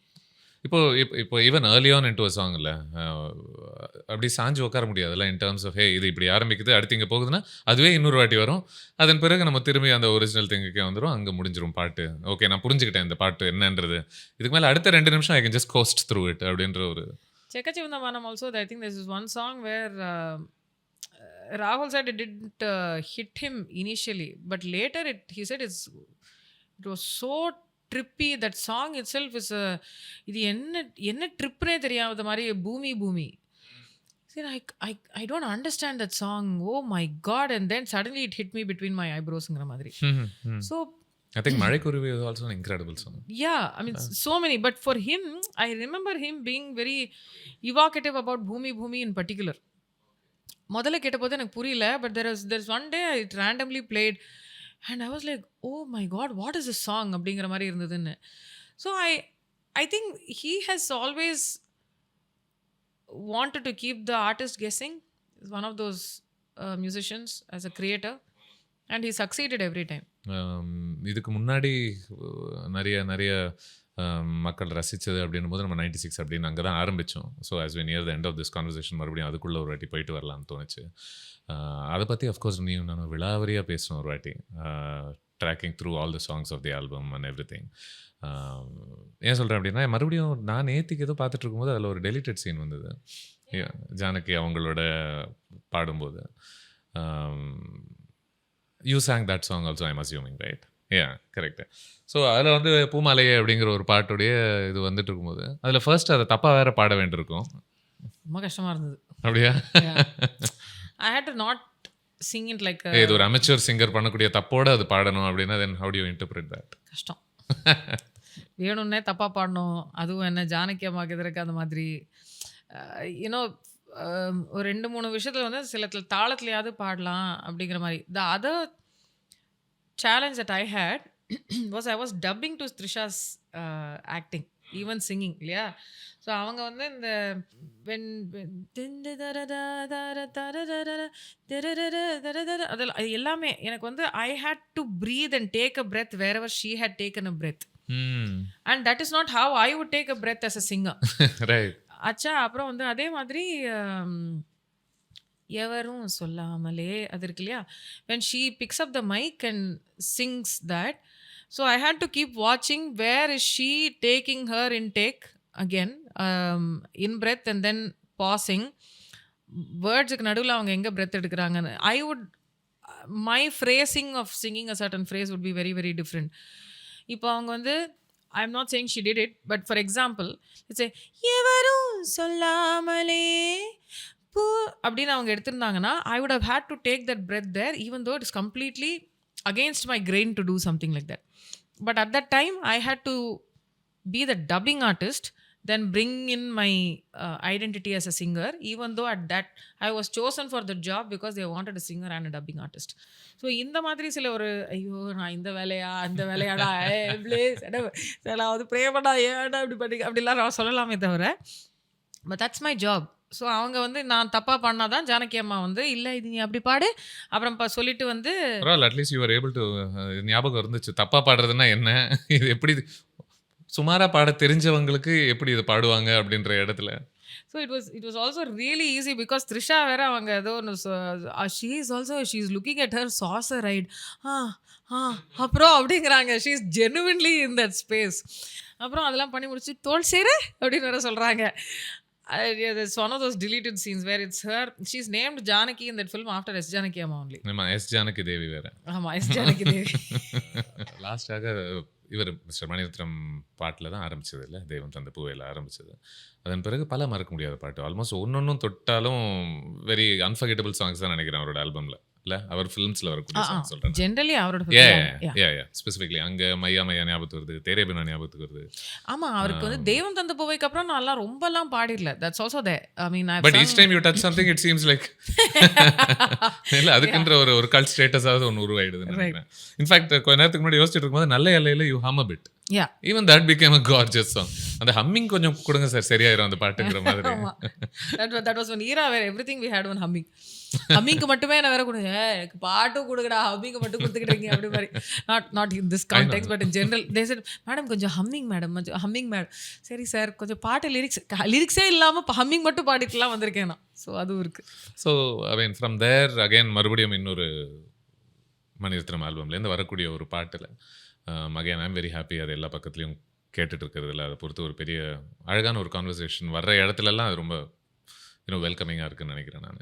இப்போ even early on into a song இல்லை, அப்படி சாஞ்சு உட்கார முடியாதுல்ல இன் டர்ம்ஸ் ஆஃப் ஹே இது இப்படி ஆரம்பிக்குது அடுத்து இங்கே போகுதுன்னா அதுவே இன்னொரு வாட்டி வரும். அதன் பிறகு நம்ம திரும்பி அந்த ஒரிஜினல் திங்குக்கே வந்துடும், அங்கே முடிஞ்சிடும் பாட்டு. ஓகே நான் புரிஞ்சுக்கிட்டேன் இந்த பாட்டு என்னன்றது, இதுக்கு மேலே அடுத்த 2 நிமிஷம் I can just ghost through it அப்படின்ற ஒரு Chekka Chivantha Vaanam. Also I think this is one song where Rahul said it didn't hit him initially, but later he said it was so trippy. That song itself is இது என்ன ட்ரிப்னே தெரியாத மாதிரி பூமி. See, I don't understand that song. Oh my god. And then suddenly it hit me between my eyebrows-ங்கற மாதிரி. So I think Mazhaikuruvi is also an incredible song. Yeah, I mean so many, but for him I remember him being very evocative about பூமி in particular. முதல்ல கேட்டபோது எனக்கு புரியல, but there's one day it randomly played and I was like, oh my god, what is this song அப்படிங்கிற மாதிரி இருந்ததுன்னு. So I think he has always wanted to keep the artist guessing. He's one of those musicians as a creator and he succeeded every time. இதுக்கு முன்னாடி நிறைய மக்கள் ரசித்தது அப்படின்னும் போது நம்ம 96 அப்படின்னு அங்கே தான் ஆரம்பித்தோம். So as we near the end of this conversation மறுபடியும் அதுக்குள்ளே ஒரு வாட்டி போயிட்டு வரலான்னு தோணுச்சு. அதை பற்றி அஃப்கோர்ஸ் நீயும் நான் விலாவரியாக பேசணும் ஒரு வாட்டி, tracking through all the songs of the album and everything. ஏன் சொல்கிறேன் அப்படின்னா மறுபடியும் நான் நேற்றுக்கு ஏதோ பார்த்துட்டு இருக்கும்போது அதில் ஒரு டெலிட்டட் சீன் வந்தது ஜானகி அவங்களோட பாடும்போது. You song that song also I'm assuming, right? Correct. So அதில் வந்து பூமாலையே அப்படிங்கிற ஒரு பாட்டுடைய இது வந்துட்டு இருக்கும்போது அதில் ஃபர்ஸ்ட் அதை தப்பாக வேற பாட வேண்டியிருக்கும். ரொம்ப கஷ்டமாக இருந்தது. அப்படியா? I had to not sing it like இது ஒரு அமெச்சூர் சிங்கர் பண்ணக்கூடிய தப்போடு அது பாடணும் அப்படின்னா then how do you interpret that? கஷ்டம். வேணும்னே தப்பாக பாடணும், அதுவும் என்ன ஜானகி அம்மாவுக்கு எதிர்க்க அந்த மாதிரி யூனோ ஒரு 2-3 விஷயத்தில் வந்து சில தாளத்துலையாவது பாடலாம் அப்படிங்கிற மாதிரி. The other challenge that I had was I was dubbing to Trisha's acting, even singing, yeah. So அவங்க வந்து இந்த அதில் எல்லாமே எனக்கு வந்து I had to breathe and take a breath wherever she had taken a breath. And that is not how I would take a breath as a singer. Right. அச்சா அப்புறம் வந்து அதே மாதிரி எவரும் சொல்லாமலே அது இருக்கு இல்லையா, when she picks up the mic and sings that, so I had to keep watching where is she taking her intake again, in breath and then pausing, வேர்ட்ஸுக்கு நடுவில் அவங்க எங்கே breadth எடுக்கிறாங்கன்னு. I would my phrasing of singing a certain phrase would be very very different. இப்போ அவங்க வந்து I'm not saying she did it, but for example let's say எவரும் சொல்லாமலே அப்படின்னு அவங்க எடுத்திருந்தாங்கன்னா I would have had to take that breath there even though it is completely against my grain to do something like that. But at that time I had to be the dubbing artist, then bring in my identity as a singer, even though at that I was chosen for the job because they wanted a singer and a dubbing artist. So இந்த மாதிரி சில ஒரு ஐயோ நான் இந்த வேலையா அந்த வேலையாடா ப்ளீஸ் அதாவது பிரேமடா ஏடா இப்படி பண்ணி அப்படிலாம் நான் சொல்லலாமே தவிர, but that's my job. So அவங்க வந்து நான் தப்பாக பண்ணாதான் ஜானகி அம்மா வந்து இல்லை இது நீ அப்படி பாடு அப்புறம் சொல்லிட்டு வந்து at least you are able to ஞாபகம் இருந்துச்சு தப்பாக பாடுறதுன்னா என்ன, இது எப்படி சுமாராக பாட தெரிஞ்சவங்களுக்கு எப்படி இது பாடுவாங்க அப்படின்ற இடத்துல. So it was also really easy because Trisha vera avanga edho she is also she's looking at her saucer right. அப்புறம் அப்படிங்கிறாங்க. she is genuinely in that space. அப்புறம் அதெல்லாம் பண்ணி முடிச்சு தோல் சேரு அப்படின்னு வேற சொல்றாங்க. Yeah, it's one of those deleted scenes where it's her. She's named Janaki in that film after S. Janaki Amma only. S Janaki Devi வேற. ஆமா, S. Janaki Devi. லாஸ்டாக இவர் மிஸ்டர் மணிரத்னம் பாட்டில் தான் ஆரம்பிச்சது இல்லை, தெய்வம் தந்த பூவையில் ஆரம்பிச்சது. அதன் பிறகு பல மறக்க முடியாத பாட்டு, ஆல்மோஸ்ட் ஒன்னொன்னும் தொட்டாலும் வெரி அன்ஃபர்கெட்டபிள் சாங்ஸ் தான் நினைக்கிறேன் அவரோட ஆல்பமில். இல்லை அவர் ஃபிலிம்ஸில் வரக்கூடிய சாங் சொல்கிறேன். ஜென்ரலி அவரோட ஸ்பெசிஃபிக்லி அங்கே மையா மையா ஞாபகத்துக்கு வருது, தேரே பினா ஞாபகத்துக்கு வருது. ஆமா, அவருக்கு வந்து தெய்வம் தந்த பூவைக்கு அப்புறம் நல்லா ரொம்பலாம் பாடிடல. That's also there. I mean but each time you touch something it seems like இல்லை அதுக்குன்ற ஒரு கல்ட் ஸ்டேட்டஸாவது ஒன்று உருவாயிடுது நினைக்கிறேன். இன்ஃபேக்ட் கொஞ்ச நேரத்துக்கு முன்னாடி யோசிச்சுட்டு இருக்கும்போது நல்ல எல்லையில் you hmm a bit. Yeah. Even that became a gorgeous song. அந்த ஹம்மிங் கொஞ்சம் கொடுங்க சார் சரியாயிரும் அந்த பாட்டுங்கிற மாதிரி. That was one era where everything we had one humming. ஹம்மிங்க்கு மட்டுமே என்ன வேற கொடுங்க, எனக்கு பாட்டும் கொடுங்கடா, ஹம்மிங்க்கு மட்டும் கொடுத்துக்கிட்டீங்க அப்படி மாதிரி. Not in this context but in general they said madam கொஞ்சம் ஹம்மிங் மேடம், கொஞ்சம் ஹம்மிங் மேடம். சரி சார் கொஞ்சம் பாட்டு லிரிக்ஸே இல்லாம ஹம்மிங் மட்டும் பாடிட்டுலாம் வந்திருக்கேன் நான். ஸோ அதுவும் இருக்கு. So I mean from there again மறுபடியும் இன்னொரு மணிரத்னம் ஆல்பம்லேருந்து வரக்கூடிய ஒரு பாட்டில் அகைன் ஐம் வெரி ஹாப்பி. அது எல்லா பக்கத்துலையும் கேட்டுட்டு இருக்கிறதுல அதை பொறுத்து ஒரு பெரிய அழகான ஒரு கான்வர்சேஷன் வர்ற இடத்துலலாம் அது ரொம்ப வெல்கமிங்காக இருக்குன்னு நினைக்கிறேன் நான்.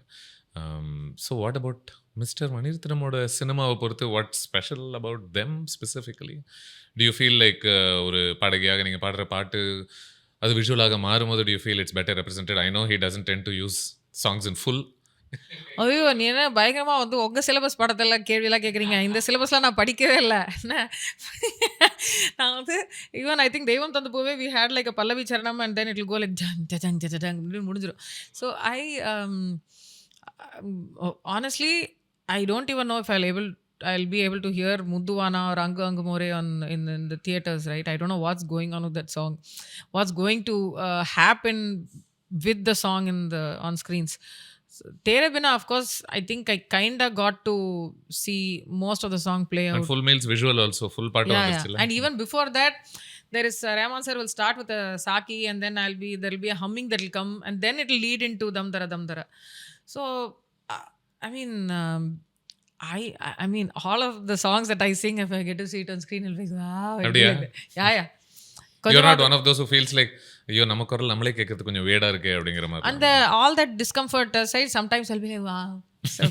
ஸோ வாட் அபவுட் மிஸ்டர் மணிரத்னமோட சினிமாவை பொறுத்து what special about them specifically? Do you feel like ஒரு பாடகியாக நீங்கள் பாடுற பாட்டு அது விஷுவலாக மாறும்போது do you feel it's better represented? I know he doesn't tend to use songs in full. ஐயோ, நீ என்ன பயங்கரமாக வந்து உங்கள் சிலபஸ் படத்தெல்லாம் கேள்வியெல்லாம் கேட்குறீங்க. இந்த சிலபஸ்லாம் நான் படிக்கவே இல்லை. என்ன நான் வந்து ஈவன் ஐ திங்க் தெய்வம் தந்து போவே we had like a pallavi charanam and then it will go like ஜங் ஜங் ஜங் அப்படின்னு முடிஞ்சிடும். So honestly I don't even know if I'll be able to hear Mudduvana or Angu Angu More in the theaters, right? I don't know what's going on with that song, what's going to happen with the song on screens. Tere Bina, of course, I think I kind of got to see most of the song play out. And full meals visual also, full part of it. And even before that, there is Rahman Sir will start with a Saki and then there will be a humming that will come and then it will lead into Dam Dara. So, I mean, I mean, all of the songs that I sing, if I get to see it on screen, I'll be like, wow. Yeah. You're not one of those who feels like ஐயோ நம்ம குரல் நம்மளே கேட்கறது கொஞ்சம் வேடா இருக்கு அப்படிங்கிற மாதிரி. And all that discomfort aside, sometimes I'll be like, wow. So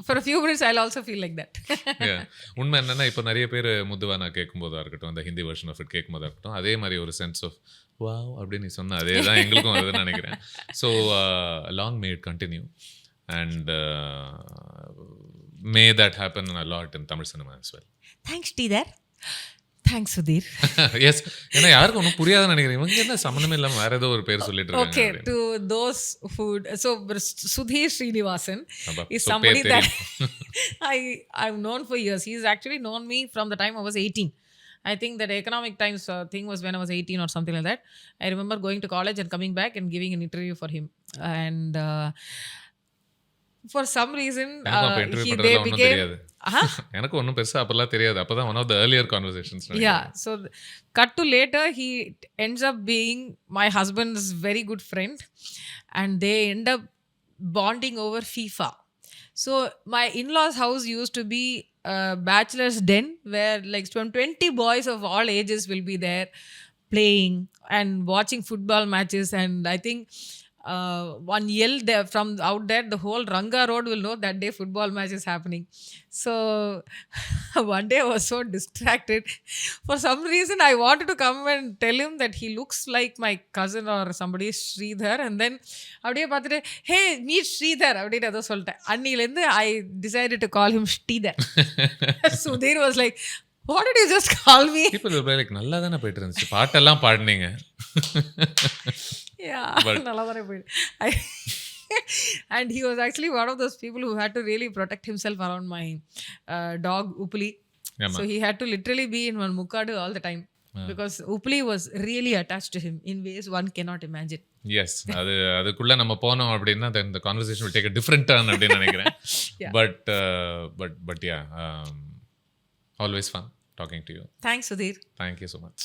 for a few minutes I'll also feel like that. உண்மை என்னன்னா இப்போ நிறைய பேர் முத்துவானா கேட்கும்போதா இருக்கட்டும், அந்த ஹிந்தி வெர்ஷன் ஆஃப் இட் கேட்கும்போதா இருக்கட்டும், அதே மாதிரி ஒரு சென்ஸ் ஆஃப் வாவ் அப்படின்னு நீ சொன்ன அதே தான் எங்களுக்கும் வருதுன்னு நினைக்கிறேன். So long May it continue and May that happen a lot in Tamil cinema as well. Thanks Sridhar. Thanks Sudhir. Yes, ஏன்னா யாருக்கும் ஒன்றும் புரியாதுன்னு நினைக்கிறேன். இவங்க என்ன சம்மந்தமே இல்லாமல் வேற ஏதோ ஒரு பேர் சொல்லிட்டு இருக்காங்க. Okay, to those who Sudhir Srinivasan is somebody that I've known for years. He's actually known me from the time I was 18. I think that Economic Times thing was when I was 18 or something like that. I remember going to college and coming back and giving an interview for him. And for some reason they became எனக்கு ஒன்றும் பெருசாக அப்பெல்லாம் தெரியாது. அப்போ தான் one of the earlier conversations. So cut to later he ends up being my husband's very good friend and they end up bonding over FIFA. So my in-laws house used to be a bachelor's den where like 20 boys of all ages will be there playing and watching football matches. And I think one yell there from out there, the whole Ranga road will know that day football match is happening. So one day I was so distracted. For some reason I wanted to come and tell him that he looks like my cousin or somebody, Sridhar. And then அப்படியே பார்த்துட்டு hey meet Sridhar அப்படின்னு ஏதோ சொல்லிட்டேன். அன்னிலேருந்து I decided to call him Sridhar. Sudhir was like, what did you just call me? People will be like, நல்லா தானே போயிட்டு இருந்துச்சு, பாட்டெல்லாம் பாடினீங்க. நல்லா தானே போயிட்டு. And he was actually one of those people who had to really protect himself around my dog Upuli. So he had to literally be in one mukkadu all the time because Upuli was really attached to him in ways one cannot imagine. Yes, அதுக்குள்ள நம்ம போனோம் அப்படின்னா then the conversation will take a different turn அப்படின்னு நினைக்கிறேன். But yeah, always fun talking to you. Thanks Sudhir. Thank you so much.